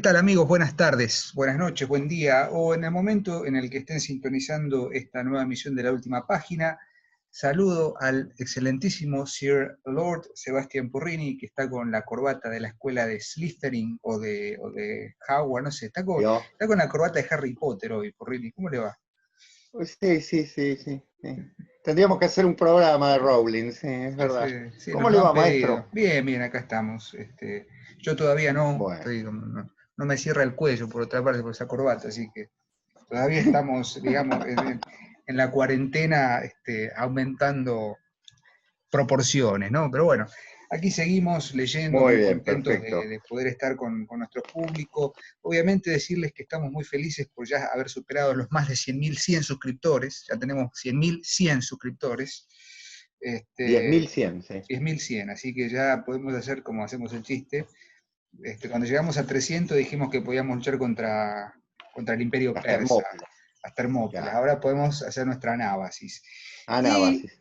tal, amigos? Buenas tardes, buenas noches, buen día, o en el momento en el que estén sintonizando esta nueva emisión de La Última Página. Saludo al excelentísimo Sir Lord Sebastián Porrini, que está con la corbata de la escuela de Slytherin o de Hogwarts, no sé, Yo. está con la corbata de Harry Potter hoy, Porrini. ¿Cómo le va? Pues sí. Tendríamos que hacer un programa de Rowling, sí, es verdad. Sí, ¿Cómo nos le lo han va, pedido. maestro? Bien, bien, acá estamos. Yo todavía no, Bueno, no me cierra el cuello por otra parte por esa corbata, así que todavía estamos, digamos, en la cuarentena, aumentando proporciones, ¿no? Pero bueno, aquí seguimos leyendo, muy muy bien, contentos perfecto. de poder estar con nuestro público. Obviamente decirles que estamos muy felices por ya haber superado los más de 100.100 suscriptores, ya tenemos 100.100 suscriptores. 10.100, sí. 10.100, así que ya podemos hacer como hacemos el chiste. Cuando llegamos a 300 dijimos que podíamos luchar contra el imperio Las persa, Termópilas, las Termópilas. claro. Ahora podemos hacer nuestra anábasis. Y Anabasis.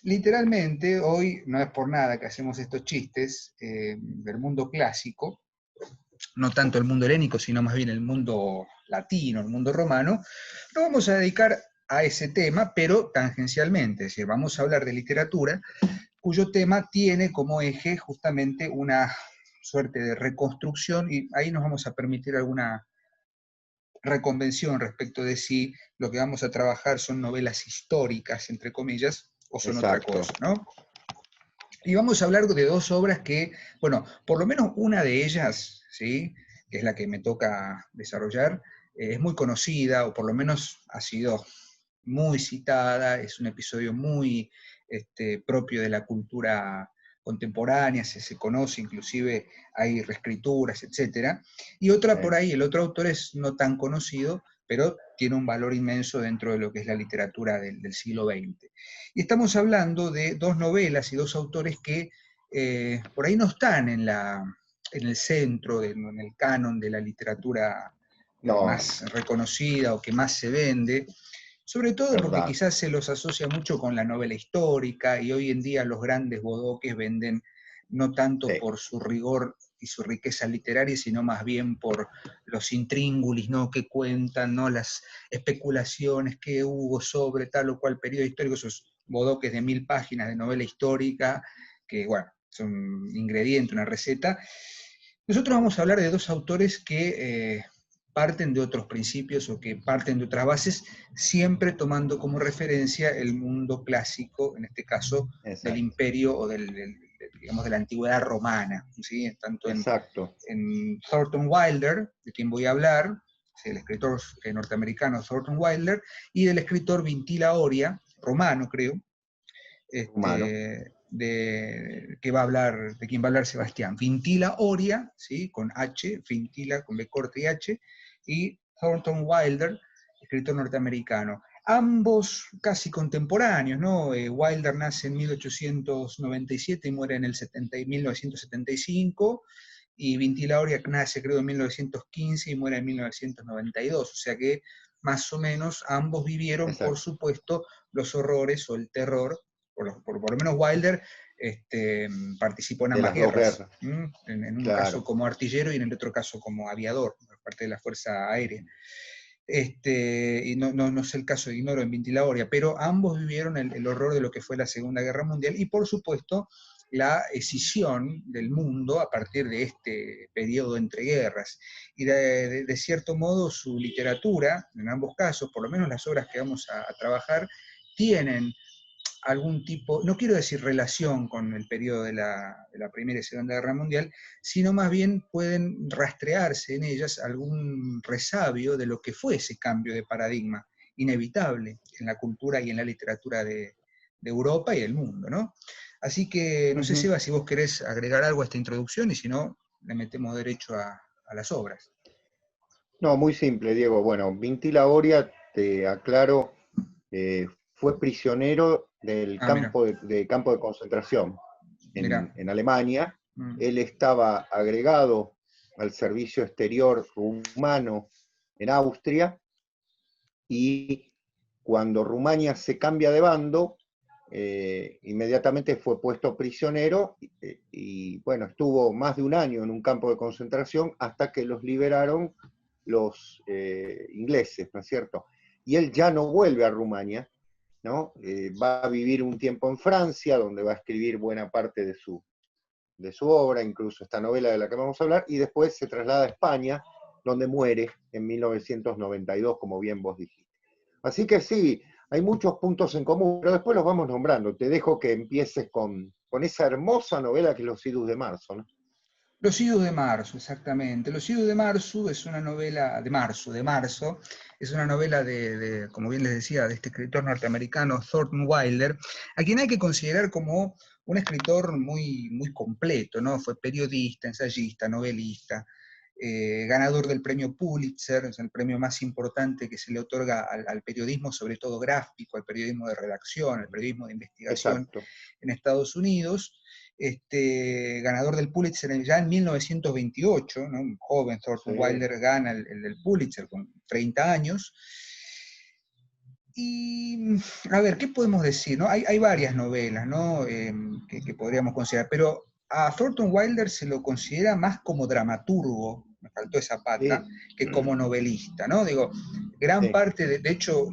literalmente, hoy no es por nada que hacemos estos chistes del mundo clásico, no tanto el mundo helénico, sino más bien el mundo latino, el mundo romano, nos vamos a dedicar a ese tema, pero tangencialmente, es decir, vamos a hablar de literatura, cuyo tema tiene como eje justamente una suerte de reconstrucción, y ahí nos vamos a permitir alguna reconvención respecto de si lo que vamos a trabajar son novelas históricas, entre comillas, o son otra cosa, Exacto. ¿no? Y vamos a hablar de dos obras que, bueno, por lo menos una de ellas, ¿sí?, que es la que me toca desarrollar, es muy conocida, o por lo menos ha sido muy citada, es un episodio muy propio de la cultura contemporánea, se conoce, inclusive hay reescrituras, etc. Y otra por ahí, el otro autor es no tan conocido, pero tiene un valor inmenso dentro de lo que es la literatura del siglo XX. Y estamos hablando de dos novelas y dos autores que por ahí no están en el centro, en el canon de la literatura No, más reconocida o que más se vende, sobre todo porque verdad. quizás se los asocia mucho con la novela histórica y hoy en día los grandes bodoques venden no tanto Sí, por su rigor y su riqueza literaria, sino más bien por los intríngulis, ¿no?, que cuentan, ¿no?, las especulaciones que hubo sobre tal o cual periodo histórico, esos bodoques de 1000 páginas de novela histórica, que, bueno, son ingredientes, una receta. Nosotros vamos a hablar de dos autores que parten de otros principios o que parten de otras bases, siempre tomando como referencia el mundo clásico, en este caso del exacto. imperio o digamos, de la antigüedad romana, ¿sí? Tanto Exacto. en Thornton Wilder, de quien voy a hablar, el escritor norteamericano Thornton Wilder, y del escritor Vintila Oria, romano creo, Humano. que va a hablar, de quien va a hablar Sebastián. Vintila Oria, ¿sí?, con H, Vintila con B corta y H, y Thornton Wilder, escritor norteamericano. Ambos casi contemporáneos, ¿no? Wilder nace en 1897 y muere en 1975, y Vintila Oria nace creo en 1915 y muere en 1992, o sea que más o menos ambos vivieron, por Exacto. supuesto, los horrores o el terror, por lo menos Wilder participó en De ambas las dos guerras, guerras. en un caso Claro. como artillero y en el otro caso como aviador, por parte de la Fuerza Aérea. Y no es el caso, ignoro en Vintila Oria, pero ambos vivieron el horror de lo que fue la Segunda Guerra Mundial y por supuesto la escisión del mundo a partir de este periodo entre guerras. Y de cierto modo su literatura, en ambos casos, por lo menos las obras que vamos a trabajar, tienen algún tipo, no quiero decir relación con el periodo de la Primera y Segunda Guerra Mundial, sino más bien pueden rastrearse en ellas algún resabio de lo que fue ese cambio de paradigma inevitable en la cultura y en la literatura de Europa y del mundo, ¿no? Así que no sé, Ujú. Seba, si vos querés agregar algo a esta introducción y si no, le metemos derecho a las obras. No, muy simple, Diego. Bueno, Vintila Oria, te aclaro, fue prisionero del Ah, mira, campo de concentración mira. en Alemania. Mm, Él estaba agregado al servicio exterior rumano en Austria y cuando Rumania se cambia de bando, inmediatamente fue puesto prisionero y, bueno, estuvo más de un año en un campo de concentración hasta que los liberaron los ingleses, ¿no es cierto? Y él ya no vuelve a Rumania, ¿no? Va a vivir un tiempo en Francia, donde va a escribir buena parte de su obra, incluso esta novela de la que vamos a hablar, y después se traslada a España, donde muere en 1992, como bien vos dijiste. Así que sí, hay muchos puntos en común, pero después los vamos nombrando. Te dejo que empieces con esa hermosa novela que es Los Idus de Marzo, ¿no? Los Idus de Marzo, exactamente. Los Idus de Marzo es una novela de marzo, es una novela como bien les decía, de este escritor norteamericano Thornton Wilder, a quien hay que considerar como un escritor muy, muy completo, ¿no? Fue periodista, ensayista, novelista, ganador del premio Pulitzer, es el premio más importante que se le otorga al periodismo, sobre todo gráfico, al periodismo de redacción, al periodismo de investigación Exacto. en Estados Unidos. Ganador del Pulitzer ya en 1928, ¿no? Un joven Thornton Sí, Wilder gana el Pulitzer con 30 años. Y, a ver, ¿qué podemos decir? ¿No? Hay varias novelas, ¿no? Que podríamos considerar, pero a Thornton Wilder se lo considera más como dramaturgo, me faltó esa pata, sí, que como novelista, ¿no? Digo, gran sí, parte, de hecho,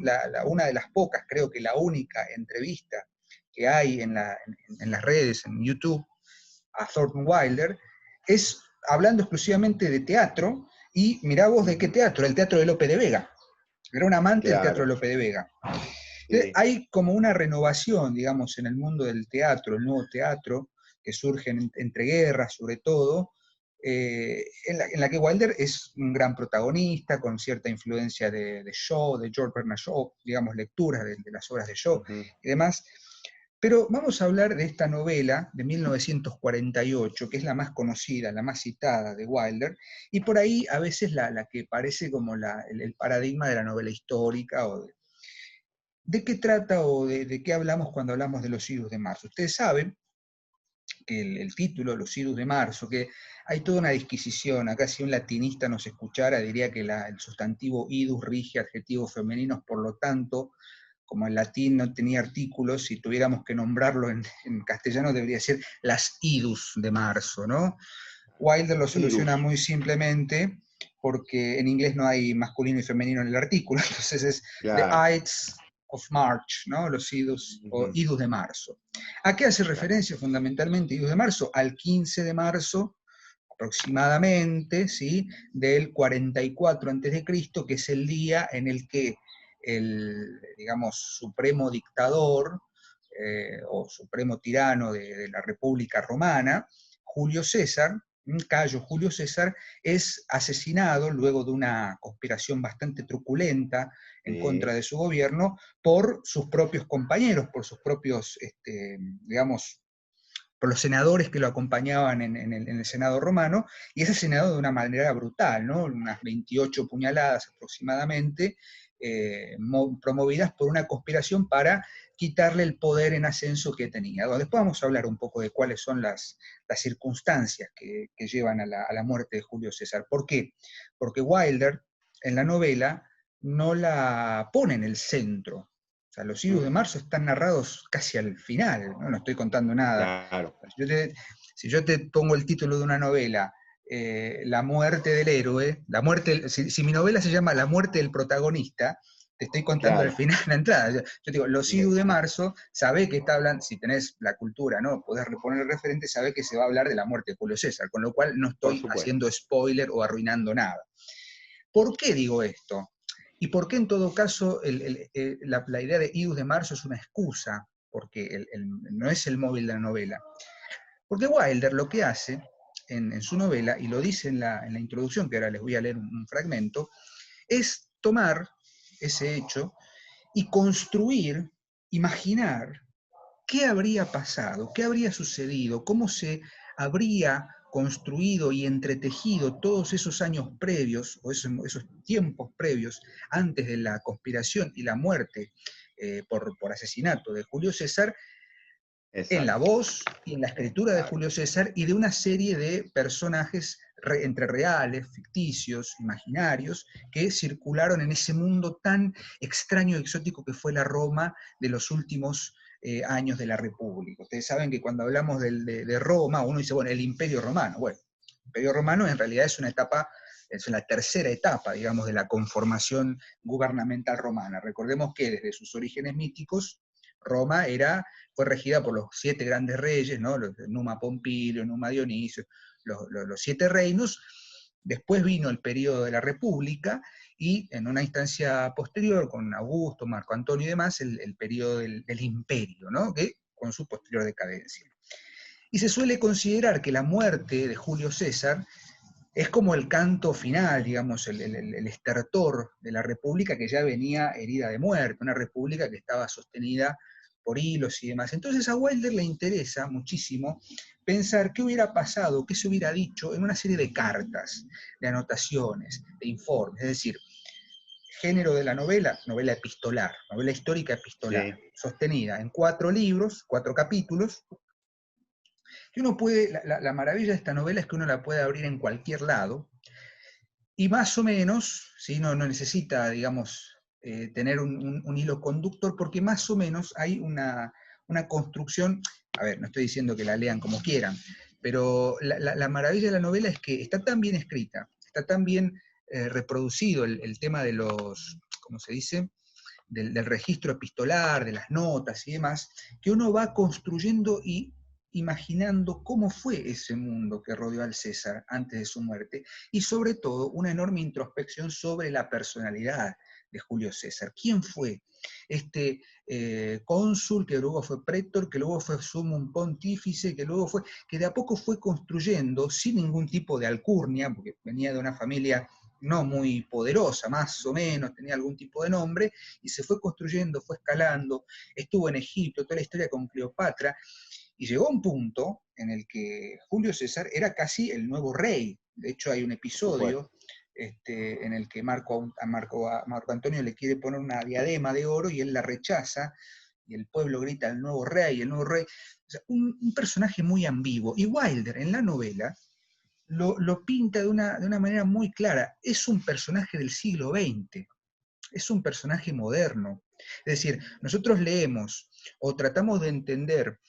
una de las pocas, creo que la única entrevista que hay en las redes, en YouTube, a Thornton Wilder, es hablando exclusivamente de teatro, y mirá vos de qué teatro, el teatro de Lope de Vega. Era un amante del teatro de claro, Lope de Vega. Entonces, sí, hay como una renovación, digamos, en el mundo del teatro, el nuevo teatro, que surge entre guerras, sobre todo, en la que Wilder es un gran protagonista, con cierta influencia de Shaw, de George Bernard Shaw, digamos, lecturas de las obras de Shaw y demás. Pero vamos a hablar de esta novela de 1948, que es la más conocida, la más citada de Wilder, y por ahí a veces la que parece como el paradigma de la novela histórica. ¿De qué trata o de qué hablamos cuando hablamos de los idus de marzo? Ustedes saben que el título, los idus de marzo, que hay toda una disquisición. Acá si un latinista nos escuchara diría que el sustantivo idus rige adjetivos femeninos, por lo tanto, como el latín no tenía artículos, si tuviéramos que nombrarlo en castellano debería ser las idus de marzo, ¿no? Wilder lo soluciona Idus, muy simplemente porque en inglés no hay masculino y femenino en el artículo, entonces es The claro. Ides of March, ¿no? Los idus o idus de marzo. ¿A qué hace Claro. referencia fundamentalmente idus de marzo? Al 15 de marzo aproximadamente, ¿sí? Del 44 a.C., que es el día en el que el, digamos, supremo dictador o supremo tirano de la República Romana, Julio César, Cayo Julio César, es asesinado luego de una conspiración bastante truculenta en contra Sí, de su gobierno por sus propios compañeros, por sus propios, digamos, por los senadores que lo acompañaban en el Senado romano, y es asesinado de una manera brutal, ¿no? Unas 28 puñaladas aproximadamente, promovidas por una conspiración para quitarle el poder en ascenso que tenía. Después vamos a hablar un poco de cuáles son las circunstancias que llevan a la muerte de Julio César. ¿Por qué? Porque Wilder, en la novela, no la pone en el centro. O sea, los idus de marzo están narrados casi al final, no estoy contando nada. claro. Si yo te pongo el título de una novela, La muerte del héroe, si mi novela se llama La muerte del protagonista, te estoy contando al Claro. final la entrada. Yo digo, los idus Bien, de marzo, sabe que está hablando, si tenés la cultura, ¿no? Podés poner el referente, sabe que se va a hablar de la muerte de Julio César, con lo cual no por estoy supuesto. haciendo spoiler o arruinando nada. ¿Por qué digo esto? ¿Y por qué en todo caso la idea de idus de marzo es una excusa? Porque no es el móvil de la novela. Porque Wilder lo que hace en su novela, y lo dice en la introducción, que ahora les voy a leer un fragmento, es tomar ese hecho y construir, imaginar qué habría pasado, qué habría sucedido, cómo se habría construido y entretejido todos esos años previos, o esos tiempos previos, antes de la conspiración y la muerte por asesinato de Julio César, en la Exacto. voz y en la escritura de Claro. Julio César y de una serie de personajes entre reales, ficticios, imaginarios, que circularon en ese mundo tan extraño y exótico que fue la Roma de los últimos años de la República. Ustedes saben que cuando hablamos de Roma, uno dice, bueno, el Imperio Romano. Bueno, el Imperio Romano en realidad es una etapa, es la tercera etapa, digamos, de la conformación gubernamental romana. Recordemos que desde sus orígenes míticos, Roma fue regida por los 7 grandes reyes, ¿no? Numa Pompilio, Numa Dionisio, los 7 reinos. Después vino el periodo de la República, y en una instancia posterior, con Augusto, Marco Antonio y demás, el periodo del Imperio, ¿no? Que, con su posterior decadencia. Y se suele considerar que la muerte de Julio César es como el canto final, digamos, el estertor de la República, que ya venía herida de muerte, una República que estaba sostenida por hilos y demás. Entonces a Wilder le interesa muchísimo pensar qué hubiera pasado, qué se hubiera dicho en una serie de cartas, de anotaciones, de informes, es decir, género de la novela, novela epistolar, novela histórica epistolar, Sí. sostenida en 4 libros, 4 capítulos, que uno puede, la maravilla de esta novela es que uno la puede abrir en cualquier lado, y más o menos, ¿sí? No necesita, digamos, tener un hilo conductor, porque más o menos hay una construcción. A ver, no estoy diciendo que la lean como quieran, pero la maravilla de la novela es que está tan bien escrita, está tan bien reproducido el tema de los, ¿cómo se dice?, del registro epistolar, de las notas y demás, que uno va construyendo y imaginando cómo fue ese mundo que rodeó al César antes de su muerte, y sobre todo una enorme introspección sobre la personalidad de Julio César. ¿Quién fue este cónsul, que luego fue prétor, que luego fue sumum pontífice, que de a poco fue construyendo, sin ningún tipo de alcurnia, porque venía de una familia no muy poderosa, más o menos, tenía algún tipo de nombre, y se fue construyendo, fue escalando, estuvo en Egipto, toda la historia con Cleopatra, y llegó a un punto en el que Julio César era casi el nuevo rey. De hecho, hay un episodio en el que Marco Antonio le quiere poner una diadema de oro y él la rechaza, y el pueblo grita el nuevo rey, el nuevo rey. O sea, un personaje muy ambiguo. Y Wilder, en la novela, lo pinta de una manera muy clara. Es un personaje del siglo XX, es un personaje moderno. Es decir, nosotros leemos o tratamos de entender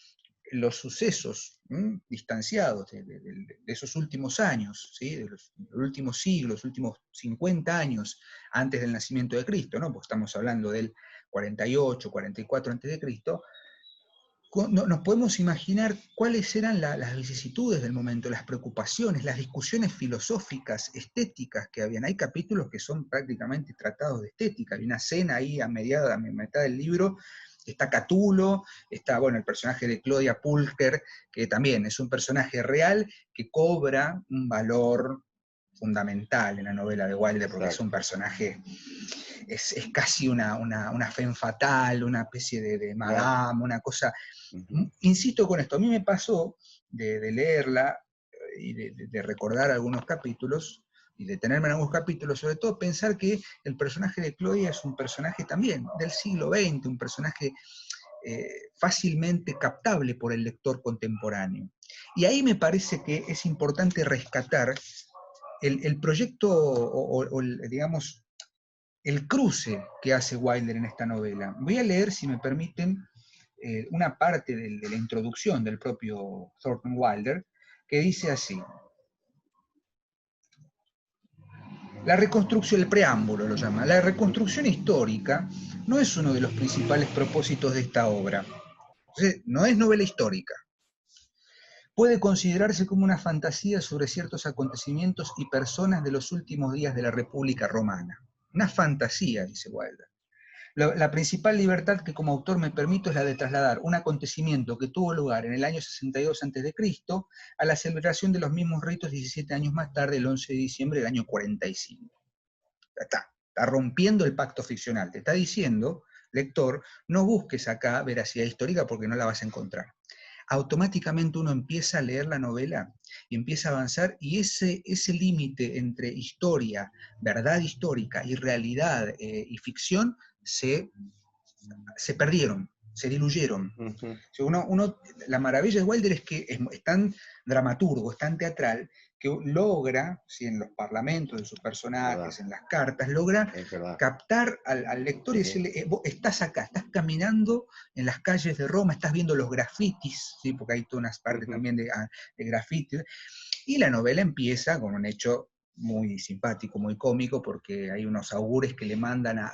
los sucesos distanciados de esos últimos años, ¿sí? de los últimos siglos, los últimos 50 años antes del nacimiento de Cristo, ¿no? Porque estamos hablando del 48, 44 antes de Cristo. Nos podemos imaginar cuáles eran las vicisitudes del momento, las preocupaciones, las discusiones filosóficas, estéticas que habían. Hay capítulos que son prácticamente tratados de estética. Hay una escena ahí a mitad del libro, está Catulo, está, bueno, el personaje de Claudia Pulcher, que también es un personaje real que cobra un valor fundamental en la novela de Wilder, porque es un personaje, es casi una femme fatale, una especie de madame, una cosa. Insisto con esto, a mí me pasó de leerla y de recordar algunos capítulos, y detenerme en algunos capítulos, sobre todo pensar que el personaje de Claudia es un personaje también del siglo XX, un personaje fácilmente captable por el lector contemporáneo. Y ahí me parece que es importante rescatar el proyecto digamos, el cruce que hace Wilder en esta novela. Voy a leer, si me permiten, una parte de la introducción del propio Thornton Wilder, que dice así: la reconstrucción, el preámbulo lo llama, la reconstrucción histórica no es uno de los principales propósitos de esta obra. Entonces, no es novela histórica. Puede considerarse como una fantasía sobre ciertos acontecimientos y personas de los últimos días de la República Romana. Una fantasía, dice Wilder. La principal libertad que como autor me permito es la de trasladar un acontecimiento que tuvo lugar en el año 62 a.C. a la celebración de los mismos ritos 17 años más tarde, el 11 de diciembre del año 45. Está rompiendo el pacto ficcional. Te está diciendo, lector, no busques acá veracidad histórica porque no la vas a encontrar. Automáticamente uno empieza a leer la novela y empieza a avanzar, y ese límite entre historia, verdad histórica, y realidad y ficción se perdieron. se diluyeron. Ujú. O sea, la maravilla de Wilder es que es tan dramaturgo, es tan teatral, que logra, ¿sí? En los parlamentos de sus personajes, Verdad, en las cartas, logra es verdad. captar al lector y Sí. decirle, vos estás acá, estás caminando en las calles de Roma, estás viendo los grafitis, ¿sí? Porque hay toda una parte Ujú. también de grafitis, y la novela empieza con un hecho muy simpático, muy cómico, porque hay unos augures que le mandan a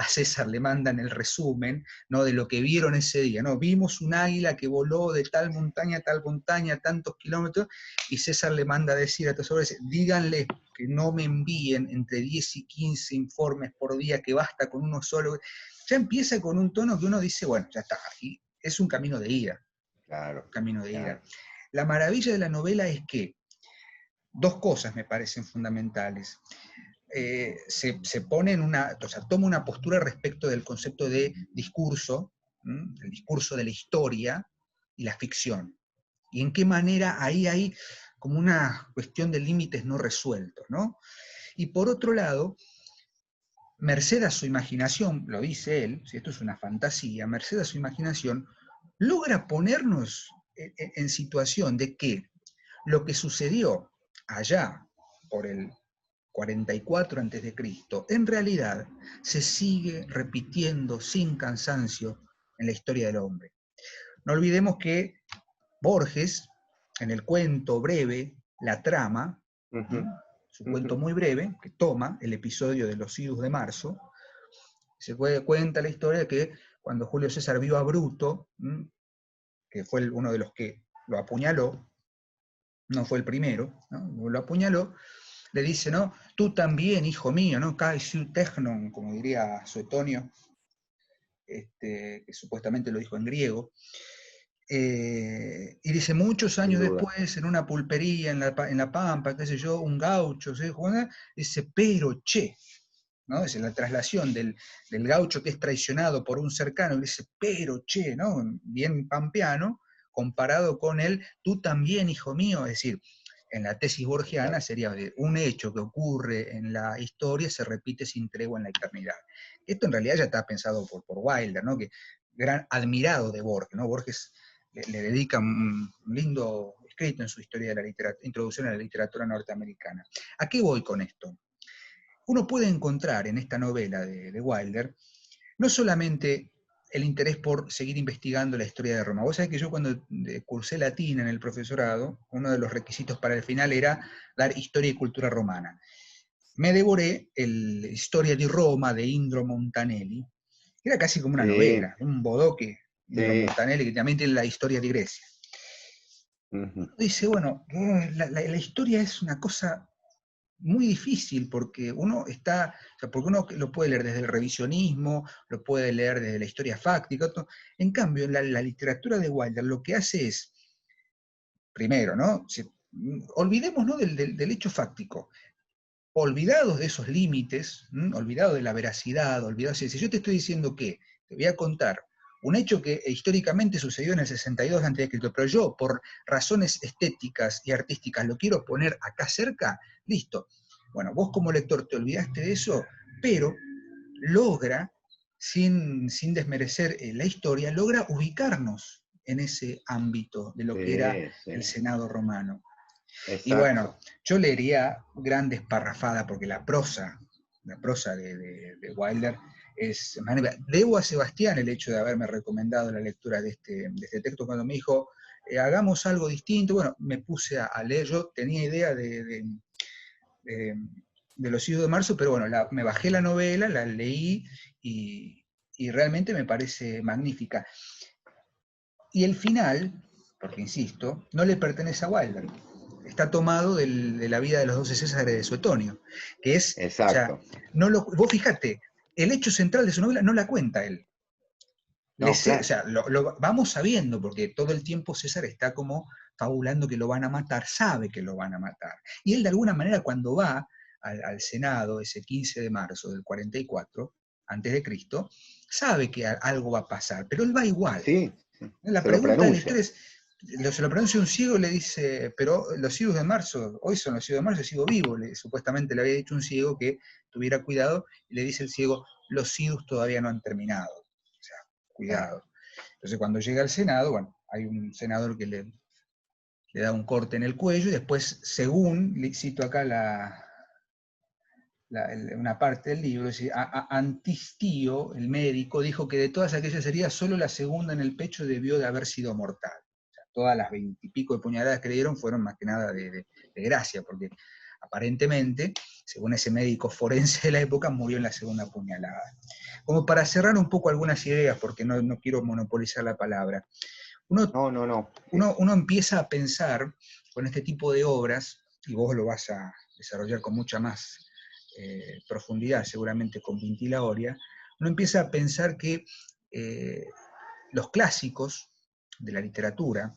César, le mandan el resumen, ¿no? De lo que vieron ese día, ¿no? Vimos un águila que voló de tal montaña a tal montaña, tantos kilómetros, y César le manda a decir a estos hombres, díganle que no me envíen entre 10 y 15 informes por día, que basta con uno solo. Ya empieza con un tono que uno dice, bueno, ya está, y es un camino de ida, Claro, camino de ida. claro. La maravilla de la novela es que dos cosas me parecen fundamentales. Se pone o sea, toma una postura respecto del concepto de discurso, el discurso de la historia y la ficción. Y en qué manera ahí hay como una cuestión de límites no resueltos, ¿no? Y por otro lado, merced a su imaginación, lo dice él, si esto es una fantasía, merced a su imaginación, logra ponernos en situación de que lo que sucedió allá por el 44 a.C., en realidad se sigue repitiendo sin cansancio en la historia del hombre. No olvidemos que Borges, en el cuento breve, La trama, Ujú, su ujú. cuento muy breve, que toma el episodio de los idus de marzo, cuenta la historia de que cuando Julio César vio a Bruto, que fue uno de los que lo apuñaló, no fue el primero, ¿no? Lo apuñaló, le dice, ¿no? Tú también, hijo mío, ¿no? Kai su technon, como diría Suetonio, que supuestamente lo dijo en griego. Y dice, muchos Sin años duda. después, en una pulpería en la Pampa, qué sé yo, un gaucho, ¿sí? Dice, pero che, ¿no? Es la traslación del gaucho que es traicionado por un cercano, y dice, pero che, ¿no? Bien pampeano, comparado con él, tú también, hijo mío, es decir, en la tesis borgiana Exacto. sería de un hecho que ocurre en la historia se repite sin tregua en la eternidad. Esto en realidad ya está pensado por Wilder, ¿no? Que gran admirado de Borges, ¿no? Borges le dedica un lindo escrito en su historia de la literatura, introducción a la literatura norteamericana. ¿A qué voy con esto? Uno puede encontrar en esta novela de Wilder no solamente el interés por seguir investigando la historia de Roma. Vos sabés que yo cuando cursé latín en el profesorado, uno de los requisitos para el final era dar historia y cultura romana. Me devoré el Historia di Roma de Indro Montanelli, que era casi como una Sí, novela, un bodoque, Indro sí. Montanelli, que también tiene la historia de Grecia. Ujú. Uno dice, bueno, la historia es una cosa muy difícil porque uno está, o sea, porque uno lo puede leer desde el revisionismo, lo puede leer desde la historia fáctica. En cambio, en la literatura de Wilder lo que hace es, primero, ¿no? Olvidémonos del hecho fáctico, olvidados de esos límites, olvidados de la veracidad, olvidados, si yo te estoy diciendo que te voy a contar un hecho que históricamente sucedió en el 62 a.C., pero yo por razones estéticas y artísticas lo quiero poner acá cerca, listo. Bueno, vos como lector te olvidaste de eso, pero logra, sin desmerecer la historia, logra ubicarnos en ese ámbito de lo que era Sí, el sí. Senado romano. Y bueno, Exacto. yo leería grandes parrafadas porque la prosa de Wilder es magnífica. Debo a Sebastián el hecho de haberme recomendado la lectura de este texto cuando me dijo, hagamos algo distinto. Bueno, me puse a leer, yo tenía idea de, de los hijos de marzo, pero bueno, me bajé la novela, la leí y realmente me parece magnífica. Y el final, porque insisto, no le pertenece a Wilder. Está tomado de la vida de los 12 Césares de Suetonio, que es, o sea, Exacto. vos fijate, el hecho central de su novela no la cuenta él. No, O claro. sea, lo vamos sabiendo, porque todo el tiempo César está como fabulando que lo van a matar, sabe que lo van a matar. Y él de alguna manera cuando va al Senado ese 15 de marzo del 44 antes de Cristo, sabe que algo va a pasar, pero él va igual. Sí, sí. La Se lo pregunta de la historia preanuncia. es, se lo pronuncia un ciego y le dice, pero los ciegos de marzo, hoy son los ciegos de marzo, yo sigo vivo. Supuestamente le había dicho un ciego que tuviera cuidado, y le dice el ciego, los ciegos todavía no han terminado. O sea, Claro. cuidado. Entonces cuando llega al Senado, bueno, hay un senador que le da un corte en el cuello, y después, según, cito acá una parte del libro, dice, Antistío, el médico, dijo que de todas aquellas heridas, solo la segunda en el pecho debió de haber sido mortal. O sea, todas las 20 y pico de puñaladas que le dieron fueron más que nada de gracia, porque aparentemente, según ese médico forense de la época, murió en la segunda puñalada. Como para cerrar un poco algunas ideas, porque no quiero monopolizar la palabra, No. uno empieza a pensar con este tipo de obras, y vos lo vas a desarrollar con mucha más profundidad, seguramente con Vinti la Oria, uno empieza a pensar que los clásicos de la literatura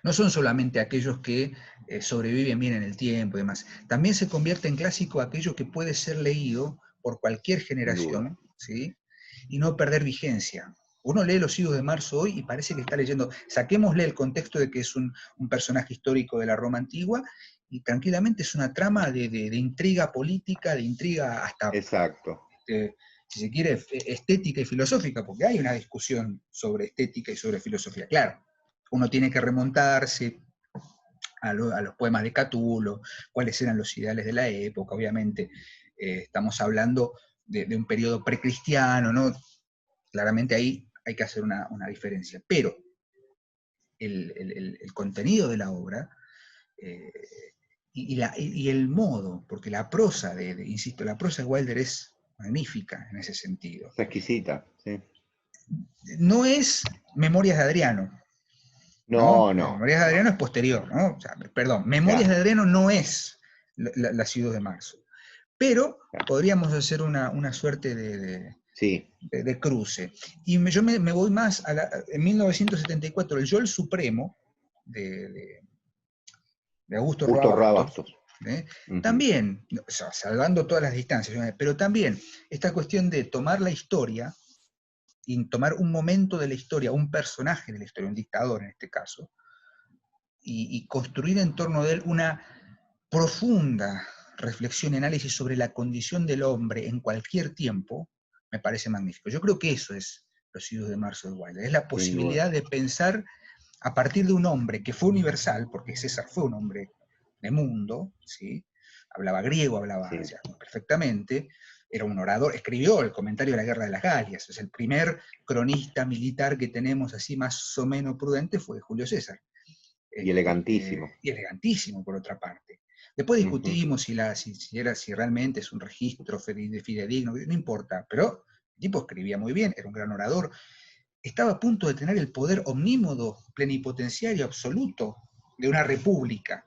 no son solamente aquellos que sobreviven bien en el tiempo y demás, también se convierte en clásico aquello que puede ser leído por cualquier Sin duda. generación, ¿sí? Y no perder vigencia. Uno lee Los Higos de Marzo hoy y parece que está leyendo, saquémosle el contexto de que es un personaje histórico de la Roma antigua, y tranquilamente es una trama de intriga política, de intriga hasta, Exacto. si se quiere, estética y filosófica, porque hay una discusión sobre estética y sobre filosofía. Claro, uno tiene que remontarse a los poemas de Catulo, cuáles eran los ideales de la época, obviamente. Estamos hablando de un periodo precristiano, ¿no? Claramente ahí hay que hacer una diferencia. Pero el contenido de la obra y el modo, porque la prosa insisto, la prosa de Wilder es magnífica en ese sentido. Es exquisita, sí. No es Memorias de Adriano, ¿no? No. Memorias de Adriano es posterior, ¿no? O sea, perdón, Memorias de Claro, Adriano no es la Ciudad de Marzo. Pero claro. podríamos hacer una suerte Sí. de cruce. Y yo me voy más en 1974, el Yol Supremo de Augusto Justo Roa Bastos, Rabastos. también, o sea, salvando todas las distancias, pero también esta cuestión de tomar la historia y tomar un momento de la historia, un personaje de la historia, un dictador en este caso, y construir en torno de él una profunda reflexión y análisis sobre la condición del hombre en cualquier tiempo, me parece magnífico. Yo creo que eso es Los Higos de Marzo de Wilder, es la Sin duda. posibilidad de pensar a partir de un hombre que fue universal, porque César fue un hombre de mundo, ¿sí? Hablaba griego, hablaba, o Sí. sea, perfectamente, era un orador, escribió el comentario de la Guerra de las Galias, es el primer cronista militar que tenemos así más o menos prudente fue Julio César. Y elegantísimo. Y elegantísimo, por otra parte. Después discutimos si realmente es un registro fidedigno, no importa, pero el tipo escribía muy bien, era un gran orador, estaba a punto de tener el poder omnímodo, plenipotenciario absoluto de una república,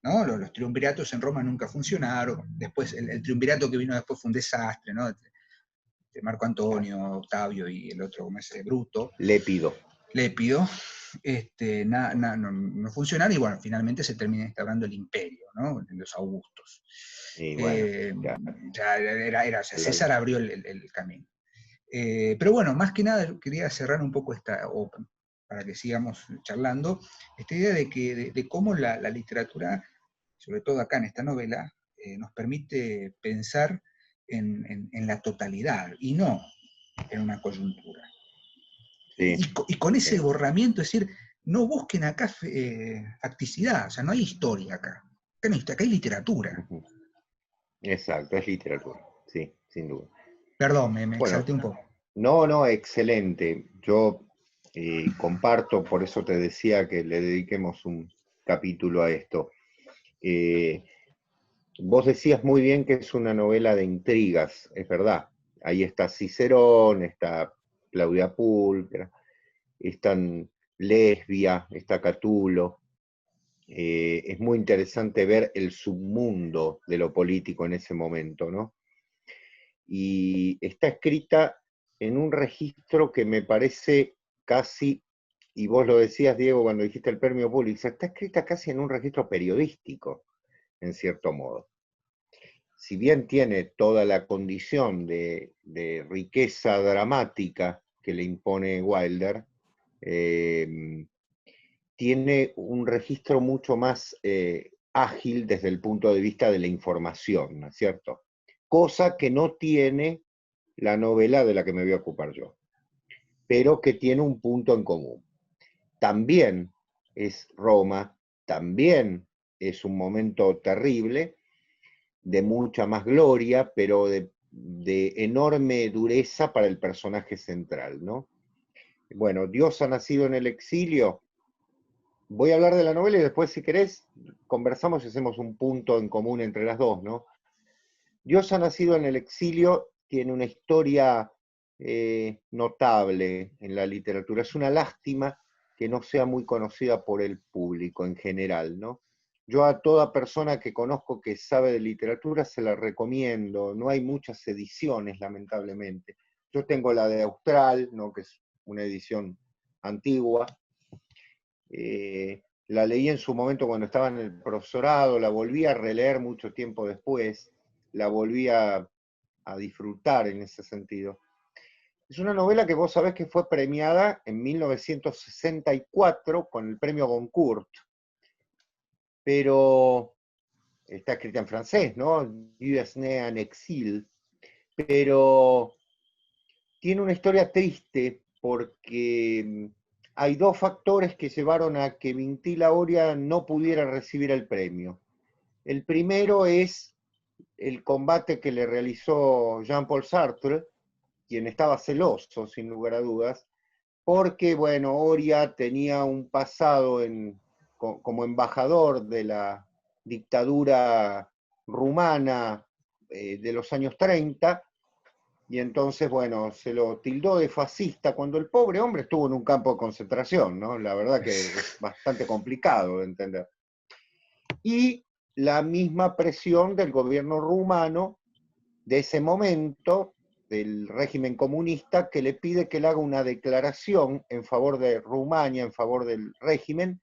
¿no? Los triunviratos en Roma nunca funcionaron, después el triunvirato que vino después fue un desastre, ¿no? De Marco Antonio, Octavio y el otro, como ese Bruto, Lépido. Lépido, no funcionaron, y bueno, finalmente se termina instaurando el imperio, ¿no? Los Augustos. Y bueno, ya. César abrió el camino. Pero bueno, más que nada yo quería cerrar un poco para que sigamos charlando, esta idea de cómo la literatura, sobre todo acá en esta novela, nos permite pensar en la totalidad y no en una coyuntura. Sí. Y con ese Sí. borramiento, es decir, no busquen acá facticidad, o sea, no hay historia acá. Acá hay literatura. Exacto, es literatura. Sí, sin duda. Perdón, me Bueno, exalté un poco. no, excelente. Yo comparto, por eso te decía que le dediquemos un capítulo a esto. Vos decías muy bien que es una novela de intrigas, es verdad. Ahí está Cicerón, está Claudia Pulcra, están Lesbia, está Catulo. Es muy interesante ver el submundo de lo político en ese momento, ¿no? Y está escrita en un registro que me parece casi, y vos lo decías, Diego, cuando dijiste el premio Pulitzer, está escrita casi en un registro periodístico, en cierto modo. Si bien tiene toda la condición de riqueza dramática que le impone Wilder, tiene un registro mucho más ágil desde el punto de vista de la información, ¿no es cierto? Cosa que no tiene la novela de la que me voy a ocupar yo. pero que tiene un punto en común. También es Roma, también es un momento terrible, de mucha más gloria, pero de enorme dureza para el personaje central, ¿no? Bueno, Dios ha nacido en el exilio. Voy a hablar de la novela y después, si querés, conversamos y hacemos un punto en común entre las dos, ¿no? Dios ha nacido en el exilio tiene una historia notable en la literatura. Es una lástima que no sea muy conocida por el público en general, ¿no? Yo a toda persona que conozco que sabe de literatura se la recomiendo. No hay muchas ediciones, lamentablemente. Yo tengo la de Austral, ¿no? Que es una edición antigua. La leí en su momento cuando estaba en el profesorado, la volví a releer mucho tiempo después, la volví a disfrutar en ese sentido. Es una novela que vos sabés que fue premiada en 1964 con el premio Goncourt, pero está escrita en francés, ¿no? Dieu né en exil, pero tiene una historia triste porque hay dos factores que llevaron a que Vintila Oria no pudiera recibir el premio. El primero es el combate que le realizó Jean-Paul Sartre, quien estaba celoso, sin lugar a dudas, porque, bueno, Oria tenía un pasado como embajador de la dictadura rumana de los años 30, y entonces, bueno, se lo tildó de fascista cuando el pobre hombre estuvo en un campo de concentración, ¿no? La verdad que es bastante complicado de entender. Y la misma presión del gobierno rumano de ese momento, del régimen comunista, que le pide que él haga una declaración en favor de Rumania, en favor del régimen,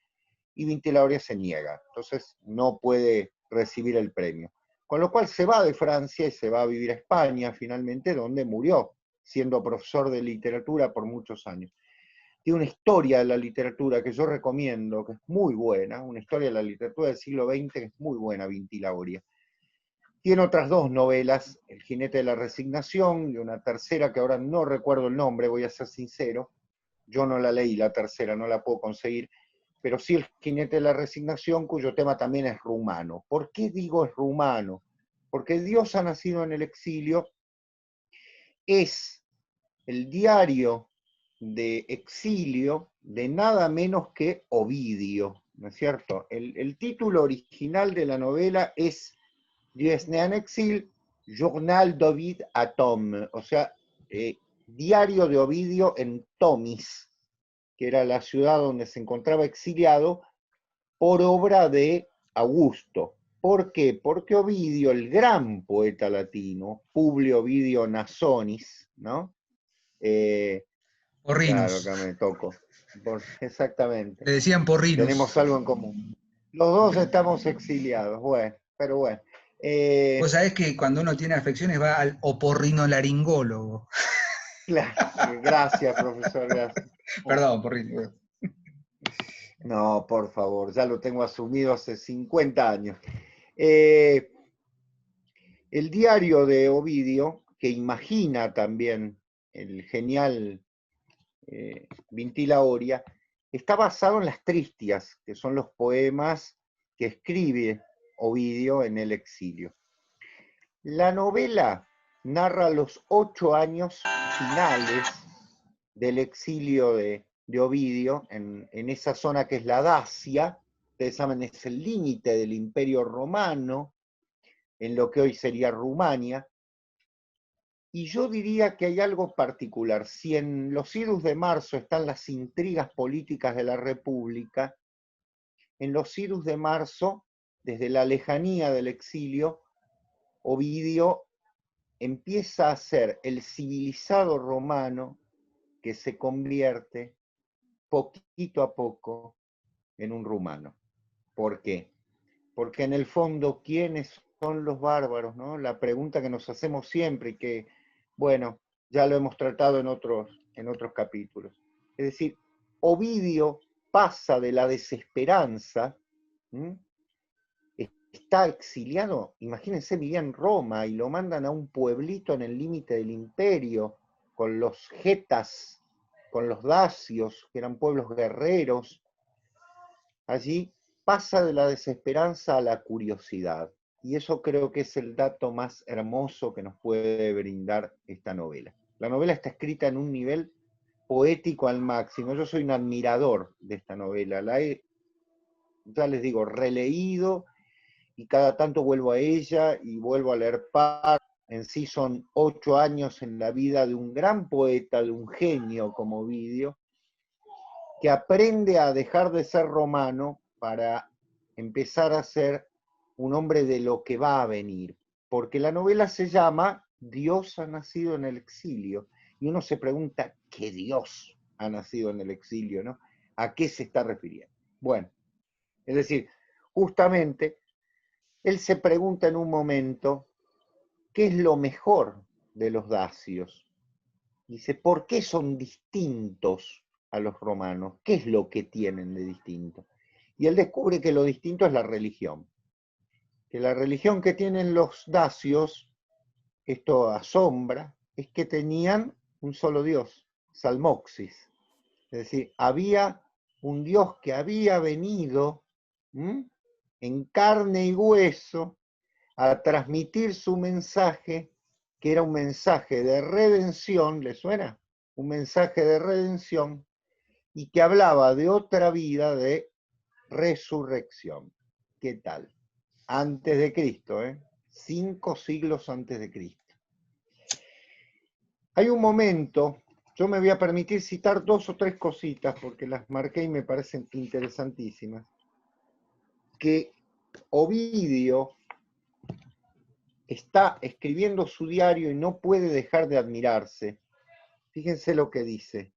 y Vintila Oria se niega. Entonces no puede recibir el premio. Con lo cual se va de Francia y se va a vivir a España finalmente, donde murió, siendo profesor de literatura por muchos años. Tiene una historia de la literatura que yo recomiendo, que es muy buena, una historia de la literatura del siglo XX que es muy buena, Vintila Oria. Tiene otras dos novelas, El jinete de la resignación y una tercera que ahora no recuerdo el nombre, voy a ser sincero. Yo no la leí, la tercera, no la puedo conseguir, pero sí El jinete de la resignación, cuyo tema también es rumano. ¿Por qué digo es rumano? Porque Dios ha nacido en el exilio, es el diario de exilio de nada menos que Ovidio, ¿no es cierto? El título original de la novela es Dieu né en exil, Journal d'Ovid à Tom, o sea, diario de Ovidio en Tomis, que era la ciudad donde se encontraba exiliado por obra de Augusto. ¿Por qué? Porque Ovidio, el gran poeta latino, Publio Ovidio Nasonis, ¿no? Claro, Porrinos. acá me toco. Exactamente. Le decían porrinos. Tenemos algo en común. Los dos estamos exiliados, bueno, pero bueno. Vos sabés que cuando uno tiene afecciones va al oporrinolaringólogo. Claro, gracias, profesor, gracias. Perdón, porrino. No, por favor, ya lo tengo asumido hace 50 años. Eh, el diario de Ovidio, que imagina también el genial Vintila Oria, está basado en las Tristias, que son los poemas que escribe Ovidio en el exilio. La novela narra los 8 años finales del exilio de Ovidio en esa zona que es la Dacia. Ustedes saben, es el límite del Imperio Romano, en lo que hoy sería Rumania. Y yo diría que hay algo particular. Si en los idus de marzo están las intrigas políticas de la República, en los idus de marzo, desde la lejanía del exilio, Ovidio empieza a ser el civilizado romano que se convierte poquito a poco en un rumano. ¿Por qué? Porque en el fondo, ¿quiénes son los bárbaros? ¿No? La pregunta que nos hacemos siempre y que, bueno, ya lo hemos tratado en otros capítulos. Es decir, Ovidio pasa de la desesperanza, ¿m? Está exiliado, imagínense, vivía en Roma y lo mandan a un pueblito en el límite del imperio, con los getas con los dacios, que eran pueblos guerreros, allí pasa de la desesperanza a la curiosidad. Y eso creo que es el dato más hermoso que nos puede brindar esta novela. La novela está escrita en un nivel poético al máximo. Yo soy un admirador de esta novela. La he, ya les digo, releído y cada tanto vuelvo a ella y vuelvo a leer par. En sí son 8 años en la vida de un gran poeta, de un genio como Ovidio, que aprende a dejar de ser romano para empezar a ser un hombre de lo que va a venir. Porque la novela se llama Dios ha nacido en el exilio. Y uno se pregunta, ¿qué Dios ha nacido en el exilio, no? ¿A qué se está refiriendo? Bueno, es decir, justamente, él se pregunta en un momento, ¿qué es lo mejor de los dacios? Dice, ¿por qué son distintos a los romanos? ¿Qué es lo que tienen de distinto? Y él descubre que lo distinto es la religión. Que la religión que tienen los dacios, esto asombra, es que tenían un solo Dios, Salmoxis. Es decir, había un Dios que había venido en carne y hueso a transmitir su mensaje, que era un mensaje de redención, ¿le suena? Un mensaje de redención, y que hablaba de otra vida, de resurrección. ¿Qué tal? Antes de Cristo, 5 siglos antes de Cristo. Hay un momento, yo me voy a permitir citar 2 o 3 cositas, porque las marqué y me parecen interesantísimas, que Ovidio está escribiendo su diario y no puede dejar de admirarse. Fíjense lo que dice.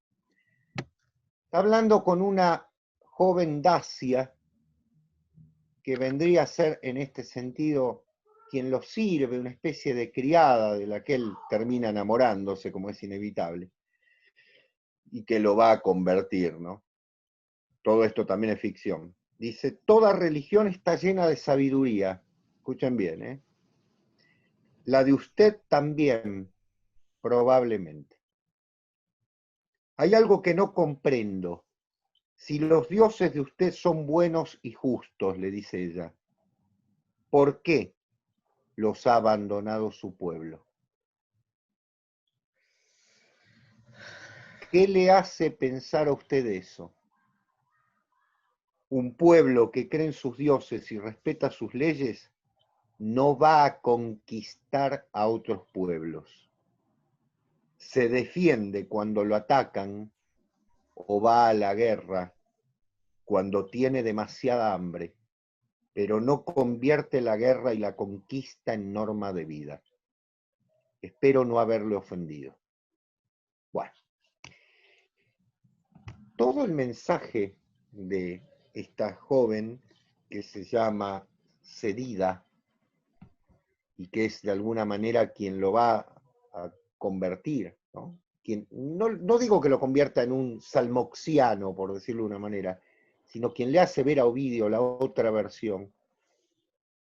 Está hablando con una joven Dacia, que vendría a ser en este sentido quien lo sirve, una especie de criada de la que él termina enamorándose, como es inevitable, y que lo va a convertir, ¿no? Todo esto también es ficción. Dice, toda religión está llena de sabiduría. Escuchen bien, ¿eh? La de usted también, probablemente. Hay algo que no comprendo. Si los dioses de usted son buenos y justos, le dice ella, ¿por qué los ha abandonado su pueblo? ¿Qué le hace pensar a usted eso? Un pueblo que cree en sus dioses y respeta sus leyes no va a conquistar a otros pueblos. Se defiende cuando lo atacan o va a la guerra cuando tiene demasiada hambre, pero no convierte la guerra y la conquista en norma de vida. Espero no haberle ofendido. Bueno, todo el mensaje de esta joven que se llama Cedida y que es de alguna manera quien lo va a convertir, ¿no? Quien, no digo que lo convierta en un salmoxiano, por decirlo de una manera, sino quien le hace ver a Ovidio la otra versión,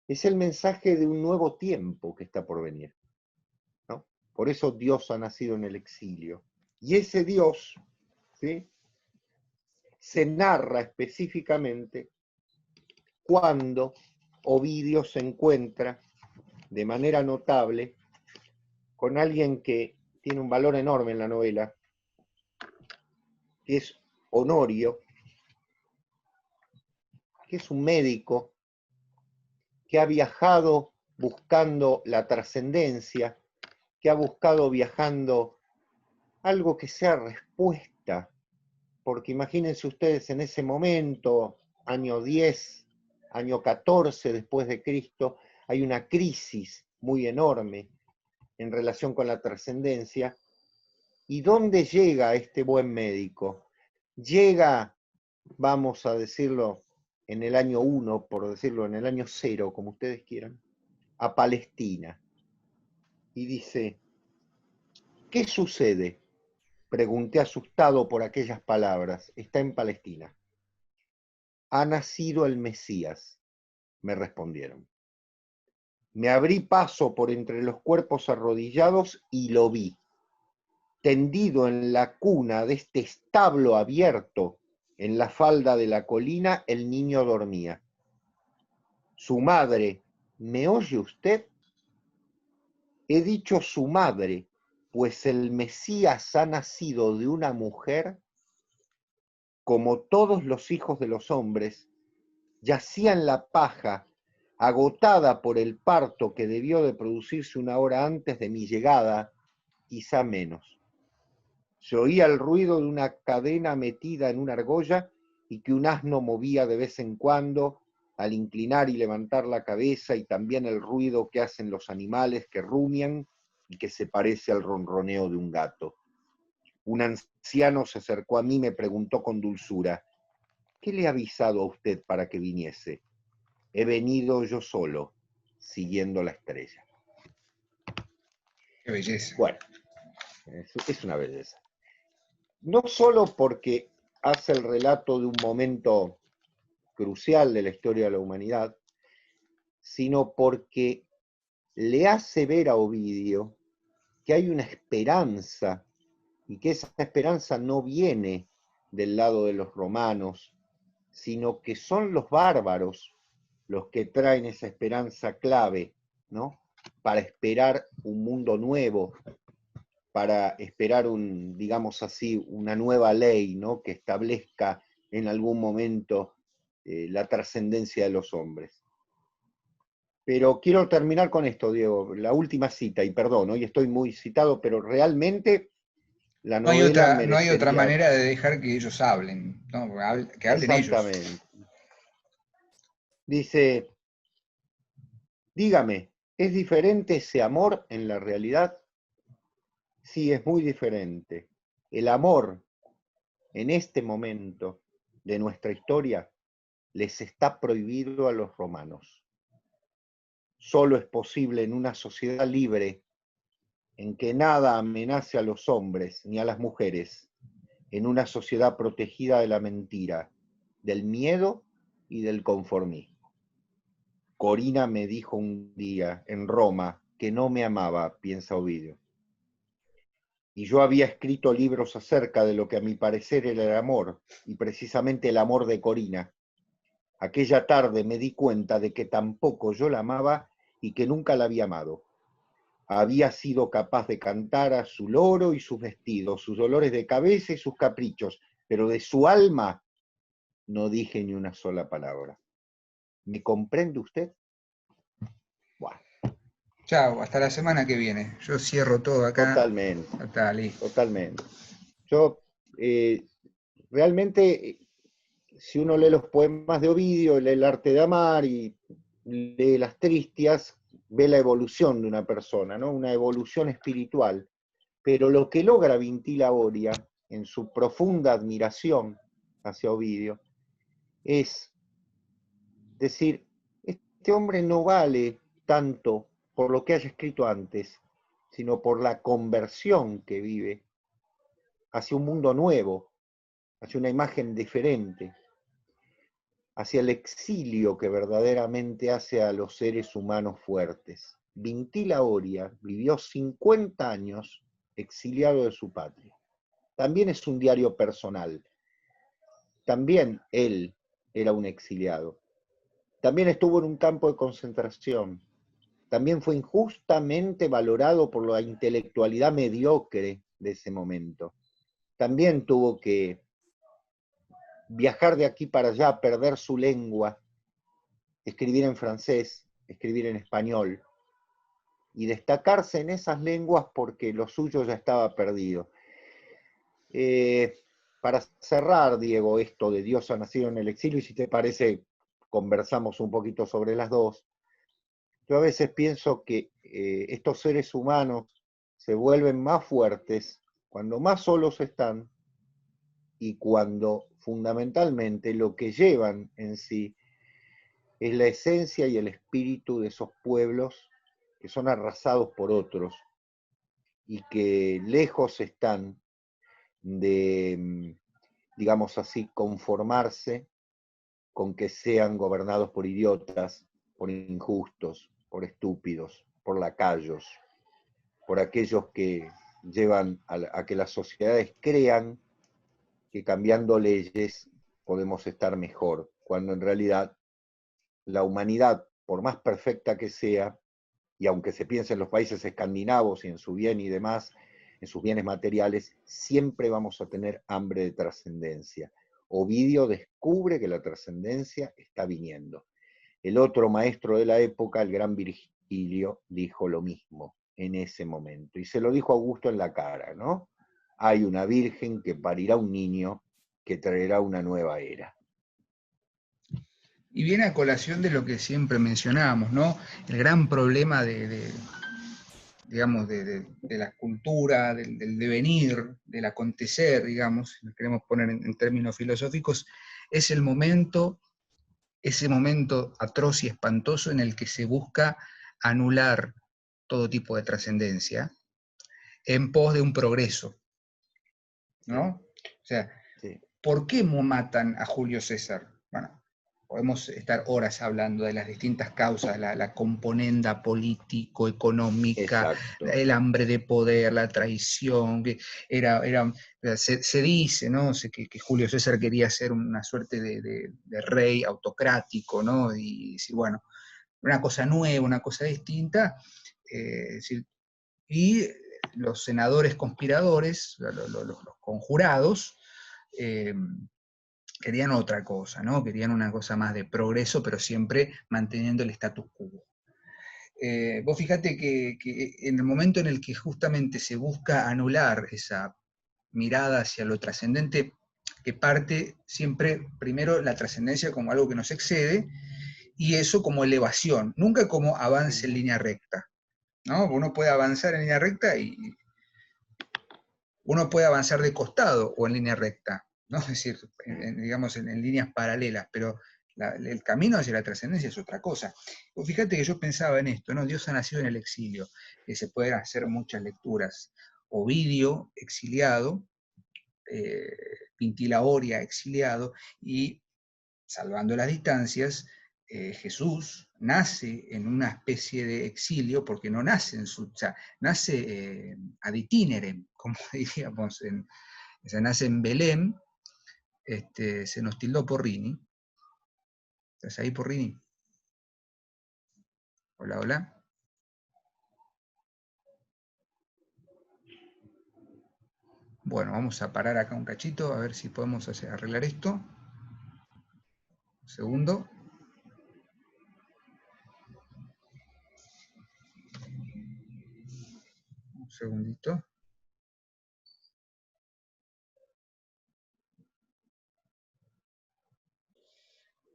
es el mensaje de un nuevo tiempo que está por venir, ¿no? Por eso Dios ha nacido en el exilio. Y ese Dios, ¿sí?, se narra específicamente cuando Ovidio se encuentra de manera notable con alguien que tiene un valor enorme en la novela, que es Honorio, que es un médico que ha viajado buscando la trascendencia, que ha buscado viajando algo que sea respuesta, porque imagínense ustedes en ese momento, año 10, año 14 después de Cristo, hay una crisis muy enorme en relación con la trascendencia. ¿Y dónde llega este buen médico? Llega, vamos a decirlo, en el año 1, por decirlo, en el año 0, como ustedes quieran, a Palestina. Y dice, ¿qué sucede? Pregunté asustado por aquellas palabras. Está en Palestina. Ha nacido el Mesías, me respondieron. Me abrí paso por entre los cuerpos arrodillados y lo vi. tendido en la cuna de este establo abierto en la falda de la colina, el niño dormía. Su madre, ¿me oye usted? He dicho su madre, pues el Mesías ha nacido de una mujer, como todos los hijos de los hombres, yacía en la paja, agotada por el parto que debió de producirse una hora antes de mi llegada, quizá menos. Se oía el ruido de una cadena metida en una argolla y que un asno movía de vez en cuando al inclinar y levantar la cabeza, y también el ruido que hacen los animales que rumian y que se parece al ronroneo de un gato. Un anciano se acercó a mí y me preguntó con dulzura: ¿qué le ha avisado a usted para que viniese? He venido yo solo, siguiendo la estrella. Qué belleza. Bueno, es una belleza. No solo porque hace el relato de un momento crucial de la historia de la humanidad, sino porque le hace ver a Ovidio que hay una esperanza, y que esa esperanza no viene del lado de los romanos, sino que son los bárbaros los que traen esa esperanza clave, ¿no? Para esperar un mundo nuevo, para esperar digamos así, una nueva ley, ¿no? Que establezca en algún momento la trascendencia de los hombres. Pero quiero terminar con esto, Diego, la última cita, y perdón, hoy estoy muy citado, pero realmente la novela No hay otra merecería... manera de dejar que ellos hablen, ¿no? Que hablen ellos. Exactamente. Dice, dígame, ¿es diferente ese amor en la realidad? Sí, es muy diferente. El amor en este momento de nuestra historia les está prohibido a los romanos. Solo es posible en una sociedad libre, en que nada amenace a los hombres ni a las mujeres, en una sociedad protegida de la mentira, del miedo y del conformismo. Corina me dijo un día en Roma que no me amaba, piensa Ovidio. Y yo había escrito libros acerca de lo que a mi parecer era el amor, y precisamente el amor de Corina. Aquella tarde me di cuenta de que tampoco yo la amaba y que nunca la había amado. Había sido capaz de cantar a su loro y sus vestidos, sus dolores de cabeza y sus caprichos, pero de su alma no dije ni una sola palabra. ¿Me comprende usted? Bueno, Chao, hasta la semana que viene. Yo cierro todo acá. totalmente, Está listo. totalmente. Yo realmente, si uno lee los poemas de Ovidio, lee el arte de amar y lee las Tristias, ve la evolución de una persona, ¿no? Una evolución espiritual. Pero lo que logra Vintila Oria, en su profunda admiración hacia Ovidio, es decir, este hombre no vale tanto por lo que haya escrito antes, sino por la conversión que vive hacia un mundo nuevo, hacia una imagen diferente, hacia el exilio que verdaderamente hace a los seres humanos fuertes. Vintila Oria vivió 50 años exiliado de su patria. También es un diario personal. También él era un exiliado. También estuvo en un campo de concentración. También fue injustamente valorado por la intelectualidad mediocre de ese momento. También tuvo que viajar de aquí para allá, perder su lengua, escribir en francés, escribir en español, y destacarse en esas lenguas porque lo suyo ya estaba perdido. Para cerrar, Diego, esto de Dios ha nacido en el exilio, y si te parece, conversamos un poquito sobre las dos. Yo a veces pienso que estos seres humanos se vuelven más fuertes cuando más solos están y cuando fundamentalmente lo que llevan en sí es la esencia y el espíritu de esos pueblos que son arrasados por otros y que lejos están de, digamos así, conformarse con que sean gobernados por idiotas, por injustos, por estúpidos, por lacayos, por aquellos que llevan a que las sociedades crean que cambiando leyes podemos estar mejor, cuando en realidad la humanidad, por más perfecta que sea, y aunque se piense en los países escandinavos y en su bien y demás, en sus bienes materiales, siempre vamos a tener hambre de trascendencia. Ovidio descubre que la trascendencia está viniendo. El otro maestro de la época, el gran Virgilio, dijo lo mismo en ese momento, y se lo dijo a Augusto en la cara, ¿no? Hay una virgen que parirá un niño que traerá una nueva era. Y viene a colación de lo que siempre mencionábamos, ¿no? El gran problema digamos, de la cultura, del devenir, del acontecer, digamos, si lo queremos poner en términos filosóficos, es ese momento atroz y espantoso en el que se busca anular todo tipo de trascendencia en pos de un progreso, ¿no? O sea, Sí. ¿por qué matan a Julio César? Bueno, podemos estar horas hablando de las distintas causas, la componenda político-económica, Exacto. el hambre de poder, la traición, que se dice, ¿no? Que Julio César quería ser una suerte de rey autocrático, ¿no? Y decir, bueno, una cosa nueva, una cosa distinta, y los senadores conspiradores, los conjurados, eh, querían otra cosa, ¿no? Querían una cosa más de progreso, pero siempre manteniendo el status quo. Vos fíjate que en el momento en el que justamente se busca anular esa mirada hacia lo trascendente, que parte siempre, primero, la trascendencia como algo que nos excede, y eso como elevación, nunca como avance en línea recta, ¿no? Uno puede avanzar en línea recta y uno puede avanzar de costado o en línea recta, ¿no? Es decir, digamos, en líneas paralelas, pero el camino hacia la trascendencia es otra cosa. Pues fíjate que yo pensaba en esto, ¿no? Dios ha nacido en el exilio, que se pueden hacer muchas lecturas. Ovidio, exiliado, Pinti la Oria, exiliado, y salvando las distancias, Jesús nace en una especie de exilio, porque no nace en su, o sea, nace ad itinerem, como diríamos, o sea, nace en Belén, se nos tildó Porrini. ¿Estás ahí, Porrini? Hola, hola. Bueno, vamos a parar acá un cachito, a ver si podemos arreglar esto. Un segundo. Un segundito.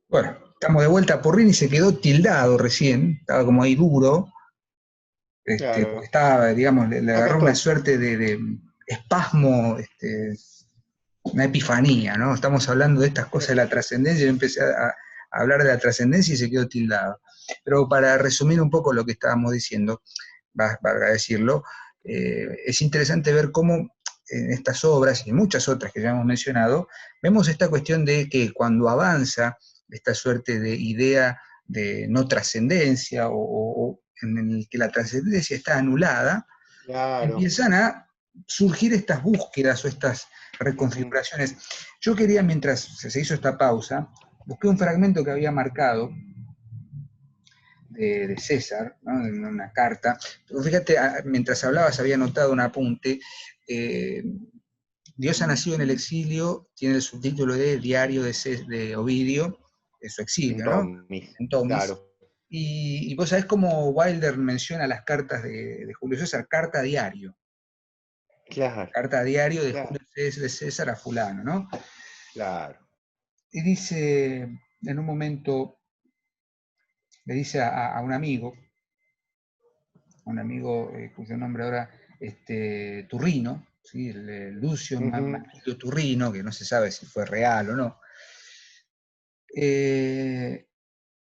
Bueno, estamos de vuelta. Porrini se quedó tildado recién, estaba como ahí duro, porque Claro. estaba, digamos, le Acá agarró una estoy. suerte de espasmo, una epifanía, ¿no? Estamos hablando de estas cosas de la trascendencia, yo empecé a hablar de la trascendencia y se quedó tildado. Pero para resumir un poco lo que estábamos diciendo, para decirlo, es interesante ver cómo en estas obras y en muchas otras que ya hemos mencionado, vemos esta cuestión de que cuando avanza esta suerte de idea de no trascendencia o en el que la trascendencia está anulada, Claro. empiezan a surgir estas búsquedas o estas reconfiguraciones. Yo quería, mientras se hizo esta pausa, busqué un fragmento que había marcado de César, ¿no? En una carta. Pero fíjate, mientras hablabas había notado un apunte. Dios ha nacido en el exilio, tiene el subtítulo de Diario de Ovidio, de su En exilio, ¿no? Tomis. En Tomis. Claro. Y vos sabés cómo Wilder menciona las cartas de Julio César, carta diario. Claro. Carta diario de Claro. Julio César a fulano, ¿no? Claro. Y dice, en un momento, le dice a un cuyo nombre ahora, Turrino, ¿sí? el Lucio Manlio Turrino, que no se sabe si fue real o no.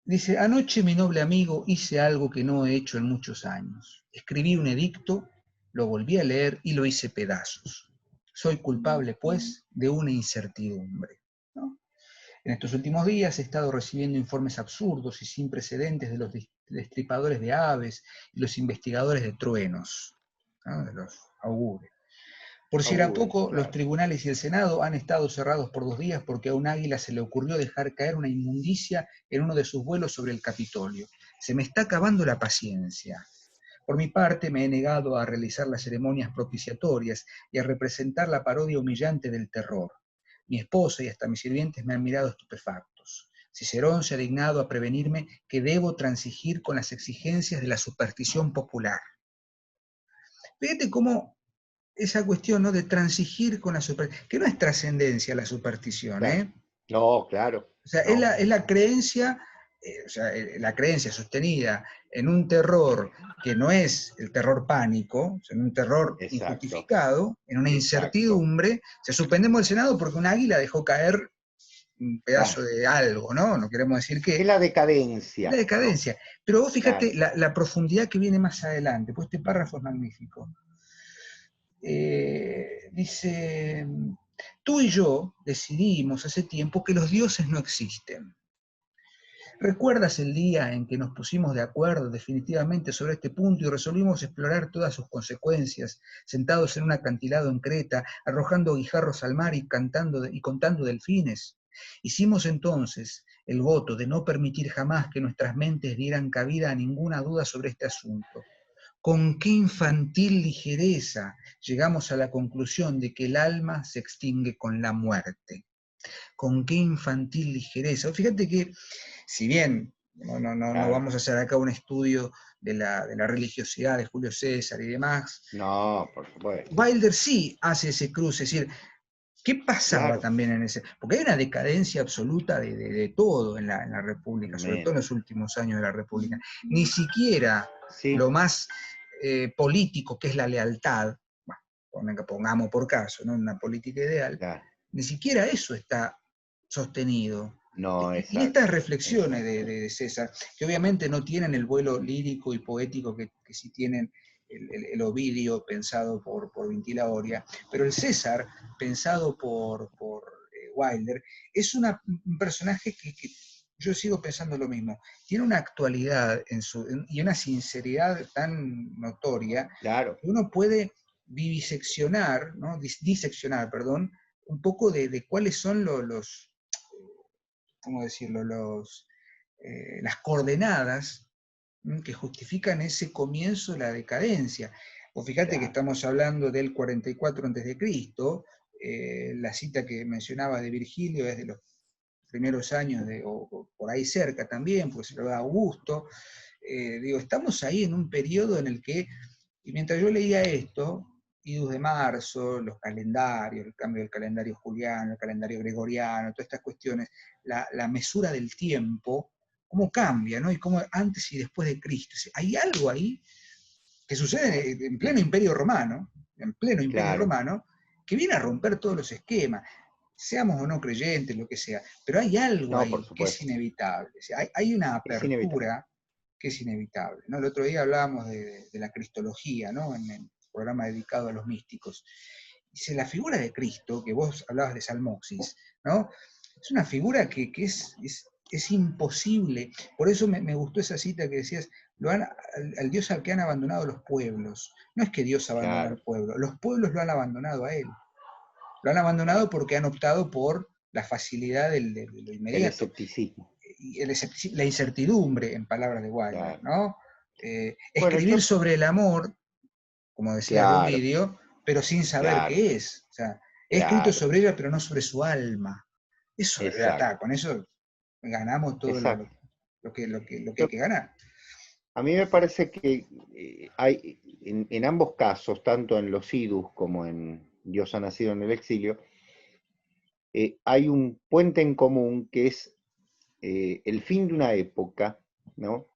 Dice, anoche mi noble amigo hice algo que no he hecho en muchos años. Escribí un edicto, lo volví a leer y lo hice pedazos. Soy culpable, pues, de una incertidumbre, ¿no? En estos últimos días he estado recibiendo informes absurdos y sin precedentes de los destripadores de aves y los investigadores de truenos, ¿no? De los augure. Por si era Augure, poco, los claro. tribunales y el Senado han estado cerrados por 2 días porque a un águila se le ocurrió dejar caer una inmundicia en uno de sus vuelos sobre el Capitolio. Se me está acabando la paciencia. Por mi parte, me he negado a realizar las ceremonias propiciatorias y a representar la parodia humillante del terror. Mi esposa y hasta mis sirvientes me han mirado estupefactos. Cicerón se ha dignado a prevenirme que debo transigir con las exigencias de la superstición popular. Fíjate cómo esa cuestión, ¿no?, de transigir con la superstición, que no es trascendencia la superstición, Claro. ¿eh? No, claro. O sea, No. es la creencia, o sea, la creencia sostenida en un terror que no es el terror pánico, o sea, en un terror Exacto. injustificado, en una Exacto. incertidumbre. Se suspendemos el Senado porque un águila dejó caer un pedazo Claro. de algo, ¿no? No queremos decir Es que la es la decadencia, ¿no? decadencia. Pero vos Claro. fíjate la profundidad que viene más adelante, pues este párrafo es magnífico. Dice, tú y yo decidimos hace tiempo que los dioses no existen. ¿Recuerdas el día en que nos pusimos de acuerdo definitivamente sobre este punto y resolvimos explorar todas sus consecuencias, sentados en un acantilado en Creta, arrojando guijarros al mar y contando delfines? Hicimos entonces el voto de no permitir jamás que nuestras mentes dieran cabida a ninguna duda sobre este asunto. Con qué infantil ligereza llegamos a la conclusión de que el alma se extingue con la muerte. Con qué infantil ligereza. Fíjate que, si bien no Claro. vamos a hacer acá un estudio de la religiosidad de Julio César y demás, No, por supuesto. Wilder sí hace ese cruce, es decir, ¿qué pasaba Claro. también en ese? Porque hay una decadencia absoluta de todo en la República, sobre todo en Tremendo. los últimos años de la República. Ni siquiera Sí, lo más político, que es la lealtad, bueno, pongamos por caso, ¿no?, una política ideal, claro. ni siquiera eso está sostenido. No, Y estas exacto. reflexiones Exacto. de César, que obviamente no tienen el vuelo lírico y poético que sí tienen el Ovidio pensado por Vintilaoria, pero el César, pensado por Wilder, es un personaje que yo sigo pensando lo mismo. Tiene una actualidad y una sinceridad tan notoria Claro. que uno puede viviseccionar, ¿no?, diseccionar, perdón, un poco de cuáles son ¿cómo decirlo?, las coordenadas que justifican ese comienzo de la decadencia. O fíjate que Claro. estamos hablando del 44 a.C., la cita que mencionaba de Virgilio es de los primeros años, o por ahí cerca también, pues se lo da Augusto. Digo, estamos ahí en un periodo en el que, y mientras yo leía esto, idus de marzo, los calendarios, el cambio del calendario juliano, el calendario gregoriano, todas estas cuestiones, la mesura del tiempo, cómo cambia, ¿no? Y cómo antes y después de Cristo. Hay algo ahí que sucede en pleno imperio Claro. romano, que viene a romper todos los esquemas, seamos o no creyentes, lo que sea, pero hay algo No, por ahí que es supuesto. inevitable, o sea, hay una Es inevitable. apertura que es inevitable, ¿no? El otro día hablábamos de la cristología, ¿no?, en el programa dedicado a los místicos. Dice, la figura de Cristo, que vos hablabas de Salmoxis, ¿no?, es una figura que es imposible. Por eso me gustó esa cita que decías, al Dios al que han abandonado los pueblos. No es que Dios abandonó Claro. al pueblo, los pueblos lo han abandonado a él. Lo han abandonado Claro. porque han optado por la facilidad de lo El inmediato. escepticismo. Y la incertidumbre, en palabras de Wilder, Claro. ¿no? Bueno, Escribir sobre el amor, como decía claro, Ovidio, pero sin saber claro, qué es. O sea, he escrito claro. sobre ella, pero no sobre su alma. Eso ya está, Exacto. con eso ganamos todo Exacto. lo que hay Yo- que ganar. a mí me parece que hay, en ambos casos, tanto en los idus como en Dios ha nacido en el exilio, hay un puente en común que es el fin de una época, ¿no?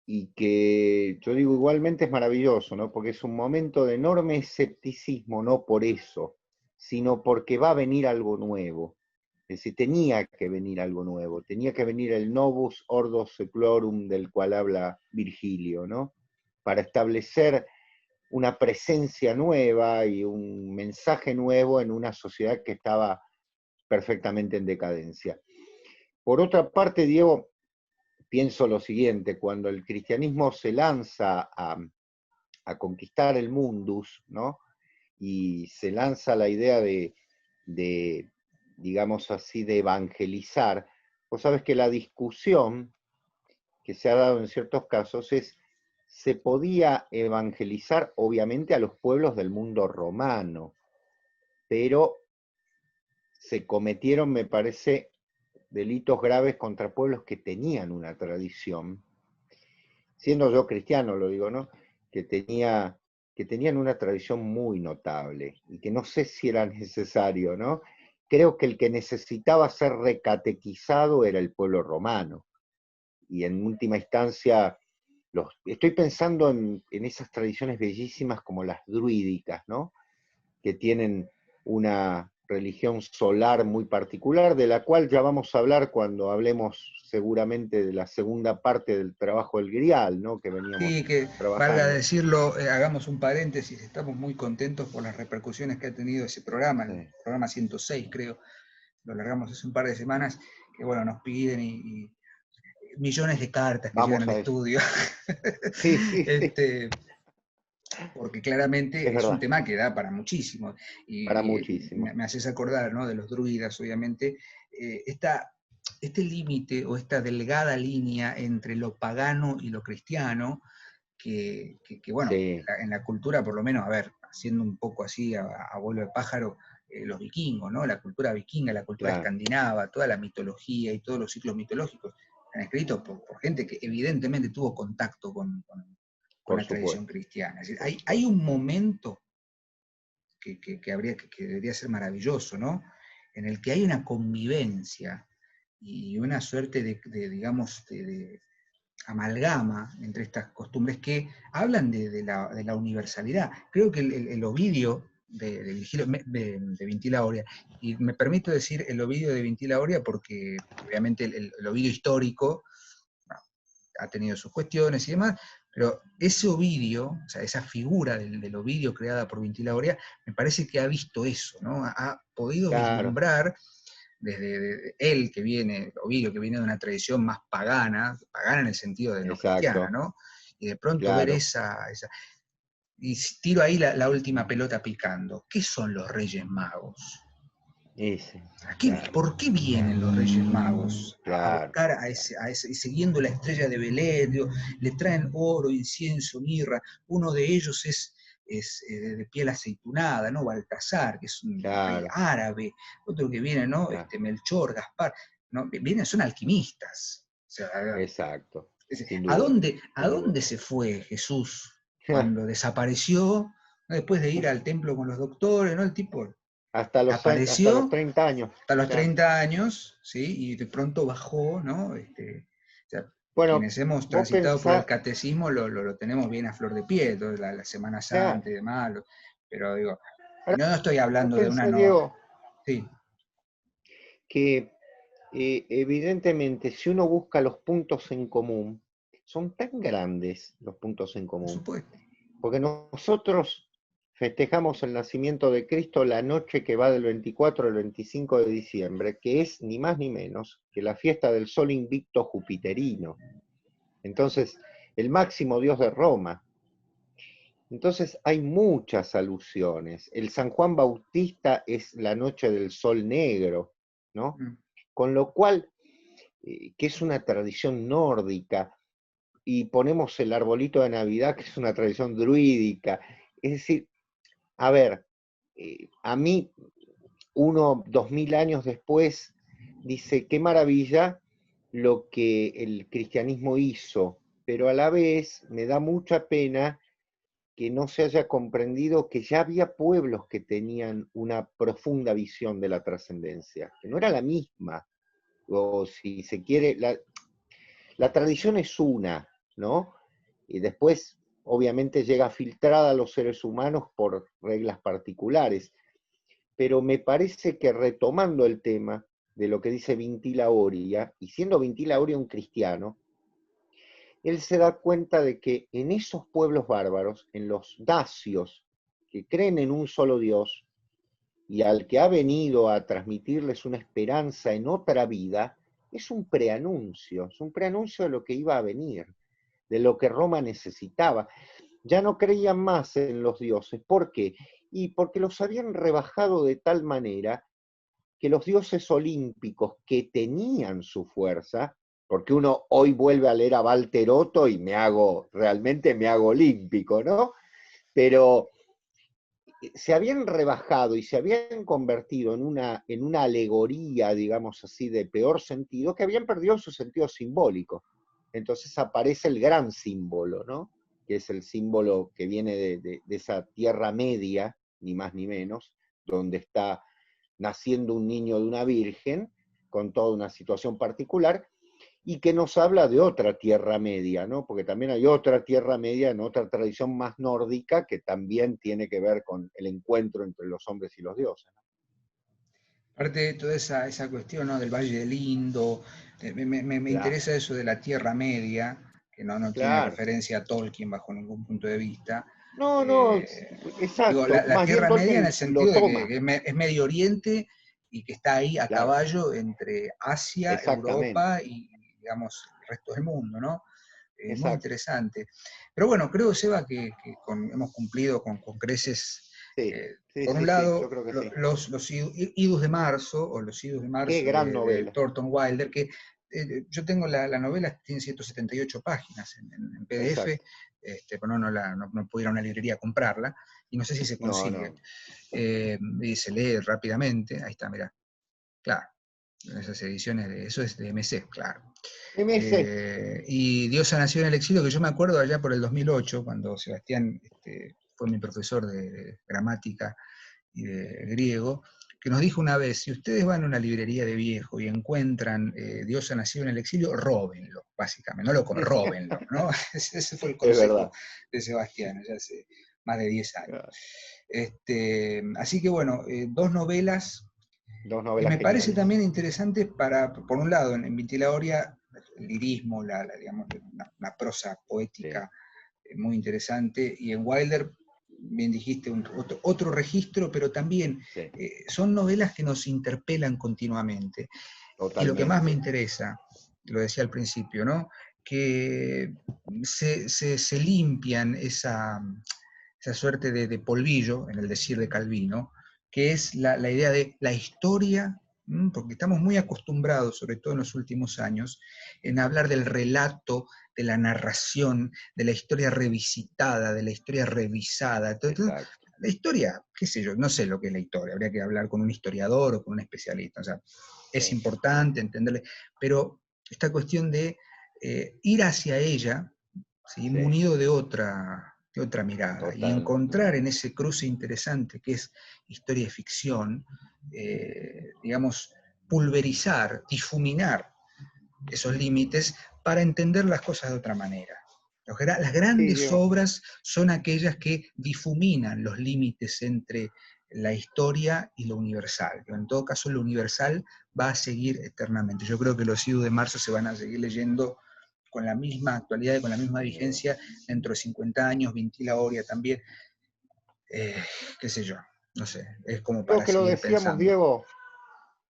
Y que yo digo igualmente es maravilloso, ¿no? Porque es un momento de enorme escepticismo, no por eso, sino porque va a venir algo nuevo. Es decir, tenía que venir algo nuevo, tenía que venir el novus ordo seclorum del cual habla Virgilio, ¿no? Para establecer una presencia nueva y un mensaje nuevo en una sociedad que estaba perfectamente en decadencia. Por otra parte, Diego, pienso lo siguiente, cuando el cristianismo se lanza a conquistar el mundus, ¿no? y se lanza la idea digamos así, de evangelizar. Vos sabés que la discusión que se ha dado en ciertos casos es, se podía evangelizar obviamente a los pueblos del mundo romano, pero se cometieron, me parece, delitos graves contra pueblos que tenían una tradición, siendo yo cristiano, lo digo, ¿no? Que tenían una tradición muy notable y que no sé si era necesario, ¿no? Creo que el que necesitaba ser recatequizado era el pueblo romano. Y en última instancia, estoy pensando en esas tradiciones bellísimas como las druídicas, ¿no? Que tienen una religión solar muy particular, de la cual ya vamos a hablar cuando hablemos seguramente de la segunda parte del trabajo del Grial, ¿no? Que veníamos Sí, que valga trabajando. decirlo, hagamos un paréntesis, estamos muy contentos por las repercusiones que ha tenido ese programa, el Sí, programa 106 creo, lo largamos hace un par de semanas, que bueno, nos piden y millones de cartas que llegan vamos al a eso. estudio, Sí, sí, sí, este, porque claramente es es un verdad, tema que da para muchísimo. para Y muchísimo. me haces acordar, ¿no?, de los druidas, obviamente, este límite o esta delgada línea entre lo pagano y lo cristiano, bueno, Sí, en la cultura, por lo menos, a ver, haciendo un poco así a vuelo de pájaro, los vikingos, ¿no? La cultura vikinga, la cultura claro, escandinava, toda la mitología y todos los ciclos mitológicos están escritos por gente que evidentemente tuvo contacto con por la tradición supuesto, cristiana. Es decir, por hay supuesto. un momento que debería ser maravilloso, ¿no? En el que hay una convivencia y una suerte digamos, de amalgama entre estas costumbres que hablan de la universalidad. Creo que el Ovidio de Vintila Oria, y me permito decir el Ovidio de Vintila Oria porque obviamente el Ovidio histórico ha tenido sus cuestiones y demás, pero ese Ovidio, o sea, esa figura del Ovidio creada por Vintila Oria, me parece que ha visto eso, ¿no? Ha podido Claro, vislumbrar desde él que viene, Ovidio que viene de una tradición más pagana, pagana en el sentido de no cristiana, exacto, ¿no? Y de pronto ver claro, y tiro ahí la última pelota picando. ¿Qué son los Reyes Magos? ese, claro, ¿Por qué vienen los Reyes Magos a claro, buscar claro, siguiendo la estrella de Belén? Digo, le traen oro, incienso, mirra. Uno de ellos es de piel aceitunada, ¿no? Baltasar, que es un rey claro, árabe. Otro que viene, ¿no? claro, Melchor, Gaspar. ¿No? Vienen, son alquimistas. O sea, exacto, sin ¿a duda, dónde, ¿a sin duda. dónde se fue Jesús cuando desapareció? ¿No? Después de ir al templo con los doctores, ¿no? El tipo Hasta los apareció 30 años, hasta los claro. 30 años, ¿sí? Y de pronto bajó, ¿no? O sea, Bueno, quienes hemos vos transitado por el pensás, catecismo lo tenemos bien a flor de piel, toda la Semana claro, Santa y demás, pero digo, ahora, no estoy vos hablando de una pensás, no. Diego, Sí, que evidentemente si uno busca los puntos en común, son tan grandes los puntos en por común, supuesto. porque nosotros festejamos el nacimiento de Cristo la noche que va del 24 al 25 de diciembre, que es ni más ni menos que la fiesta del sol invicto jupiterino. Entonces, el máximo dios de Roma. Entonces hay muchas alusiones. El San Juan Bautista es la noche del sol negro, ¿no? Mm. Con lo cual, que es una tradición nórdica, y ponemos el arbolito de Navidad, que es una tradición druídica. Es decir, a ver, a mí, 2000 años después, dice, qué maravilla lo que el cristianismo hizo, pero a la vez me da mucha pena que no se haya comprendido que ya había pueblos que tenían una profunda visión de la trascendencia, que no era la misma, o si se quiere, la tradición es una, ¿no? Y después, obviamente, llega filtrada a los seres humanos por reglas particulares, pero me parece que retomando el tema de lo que dice Vintila Oria, y siendo Vintila Oria un cristiano, él se da cuenta de que en esos pueblos bárbaros, en los dacios, que creen en un solo Dios, y al que ha venido a transmitirles una esperanza en otra vida, es un preanuncio de lo que iba a venir, de lo que Roma necesitaba. Ya no creían más en los dioses. ¿Por qué? Y porque los habían rebajado de tal manera que los dioses olímpicos que tenían su fuerza, porque uno hoy vuelve a leer a Walter Otto y realmente me hago olímpico, ¿no? Pero se habían rebajado y se habían convertido en una alegoría, digamos así, de peor sentido, que habían perdido su sentido simbólico. Entonces aparece el gran símbolo, ¿no? Que es el símbolo que viene de esa Tierra Media, ni más ni menos, donde está naciendo un niño de una virgen, con toda una situación particular, y que nos habla de otra Tierra Media, ¿no? Porque también hay otra Tierra Media en otra tradición más nórdica que también tiene que ver con el encuentro entre los hombres y los dioses, ¿no? Aparte de toda esa cuestión, ¿no? Del Valle del Indo, me Claro, interesa eso de la Tierra Media, que no tiene claro. referencia a Tolkien bajo ningún punto de vista. No, no, Eh, Digo, exacto. la Más bien Tierra Media en el Tolkien lo sentido de toma, que es Medio Oriente y que está ahí a claro, caballo entre Asia, exactamente, Europa y, digamos, el resto del mundo, ¿no? Muy exacto. interesante. Pero bueno, creo, Seba, que hemos cumplido con creces, Sí, sí, por un sí, sí, yo lado, creo que sí. los idus de marzo, o los idus de Qué marzo gran de novela. Thornton Wilder, que yo tengo la novela, tiene 178 páginas en PDF, Exacto. pero no pude ir a una librería a comprarla, y no sé si se No, consigue. no. Y se lee rápidamente, ahí está, mirá, claro, esas ediciones, eso es de MC, claro. MS. Y Diosa nació en el exilio, que yo me acuerdo allá por el 2008, cuando Sebastián fue mi profesor de gramática y de griego, que nos dijo una vez, si ustedes van a una librería de viejo y encuentran Diosa nació en el exilio, róbenlo, básicamente, no lo comen, róbenlo, ¿no? Ese fue el Es consejo verdad. de Sebastián, ya hace más de 10 años. Así que bueno, dos novelas Dos que novelas me parece geniales. también interesante para, por un lado, en Vitilaoria, el lirismo, digamos, una prosa Sí, poética muy interesante, y en Wilder, bien dijiste, otro registro, pero también sí, son novelas que nos interpelan continuamente. Y lo que más me totalmente. interesa, lo decía al principio, ¿no? Que se limpian esa suerte de polvillo en el decir de Calvino, que es la idea de la historia, porque estamos muy acostumbrados, sobre todo en los últimos años, en hablar del relato, de la narración, de la historia revisitada, de la historia revisada. Entonces, Exacto. la historia, qué sé yo, no sé lo que es la historia, habría que hablar con un historiador o con un especialista, o sea, es Sí, importante entenderle, pero esta cuestión de ir hacia ella, ¿sí? sí, Munido de otra mirada, y encontrar en totalmente. ese cruce interesante que es historia y ficción, digamos, pulverizar, difuminar esos límites para entender las cosas de otra manera. Las Sí, grandes Diego. obras son aquellas que difuminan los límites entre la historia y lo universal. Pero en todo caso, lo universal va a seguir eternamente. Yo creo que los Idus de marzo se van a seguir leyendo con la misma actualidad y con la misma Sin duda. vigencia dentro de 50 años, Vintila Oria también, qué sé yo, no sé, es como Creo para que lo seguir decíamos, pensando. Diego,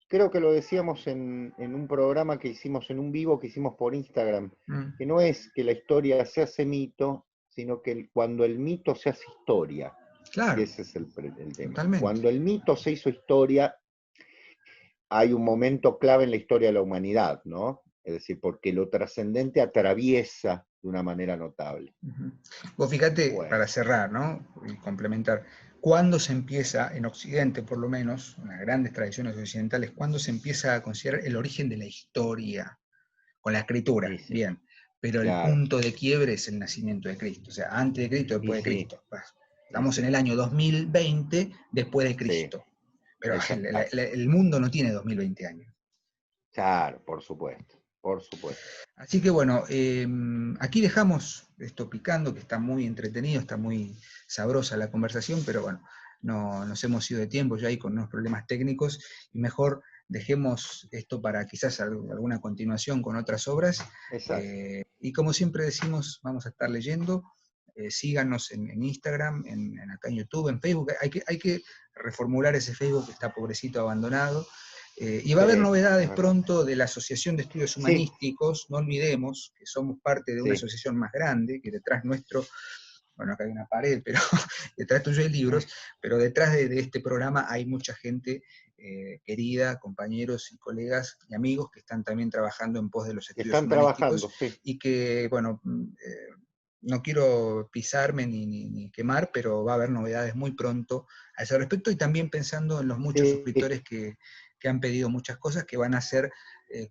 creo que lo decíamos en un programa que hicimos, en un vivo que hicimos por Instagram, Mm, que no es que la historia se hace mito, sino que cuando el mito se hace historia, que claro, ese es el tema. totalmente. Cuando el mito se hizo historia, hay un momento clave en la historia de la humanidad, ¿no? Es decir, porque lo trascendente atraviesa de una manera notable. Ujú. Vos fíjate, Bueno, para cerrar, ¿no? Y complementar, ¿cuándo se empieza, en Occidente por lo menos, en las grandes tradiciones occidentales, cuándo se empieza a considerar el origen de la historia? Con la y escritura, sí, bien, pero el claro, punto de quiebre es el nacimiento de Cristo, o sea, antes de Cristo, y después de sí, Cristo. y Estamos en sí, el año 2020 después de sí, Cristo, pero exacto. el mundo no tiene 2020 años. Claro, por supuesto, por supuesto. Así que bueno, aquí dejamos esto picando, que está muy entretenido, está muy sabrosa la conversación, pero bueno, no, nos hemos ido de tiempo ya ahí con unos problemas técnicos, y mejor dejemos esto para quizás alguna continuación con otras obras. Exacto. Y como siempre decimos, vamos a estar leyendo. Síganos en Instagram, acá en YouTube, en Facebook. Hay que reformular ese Facebook que está pobrecito abandonado. Y va a Sí, haber es novedades verdad. pronto de la Asociación de Estudios Sí, Humanísticos. No olvidemos que somos parte de una sí, asociación más grande, que detrás nuestro bueno, acá hay una pared, pero detrás tuyo hay libros, pero detrás de este programa hay mucha gente querida, compañeros y colegas y amigos que están también trabajando en pos de los estudios Están humanísticos trabajando, sí. y que, bueno, no quiero pisarme ni quemar, pero va a haber novedades muy pronto a ese respecto, y también pensando en los muchos Sí, suscriptores que han pedido muchas cosas que van a ser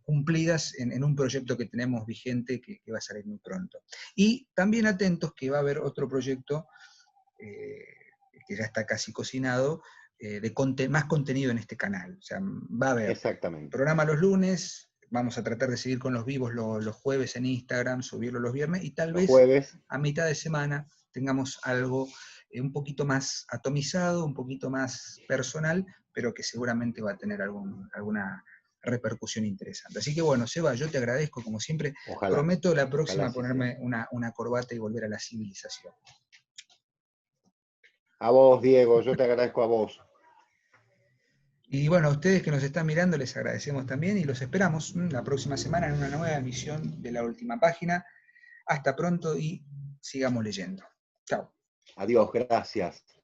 cumplidas en un proyecto que tenemos vigente que va a salir muy pronto. Y también atentos que va a haber otro proyecto eh, que ya está casi cocinado, más contenido en este canal. O sea, va a haber exactamente. programa los lunes, vamos a tratar de seguir con los vivos los jueves en Instagram, subirlo los viernes, y tal Los vez jueves, a mitad de semana tengamos algo un poquito más atomizado, un poquito más personal, pero que seguramente va a tener alguna repercusión interesante. Así que bueno, Seba, yo te agradezco como siempre. ojalá, Prometo la ojalá próxima así sea. ponerme una corbata y volver a la civilización. A vos, Diego, yo te agradezco a vos. Y bueno, a ustedes que nos están mirando les agradecemos también y los esperamos la próxima semana en una nueva emisión de La Última Página. Hasta pronto y sigamos leyendo. Chao. Adiós, gracias.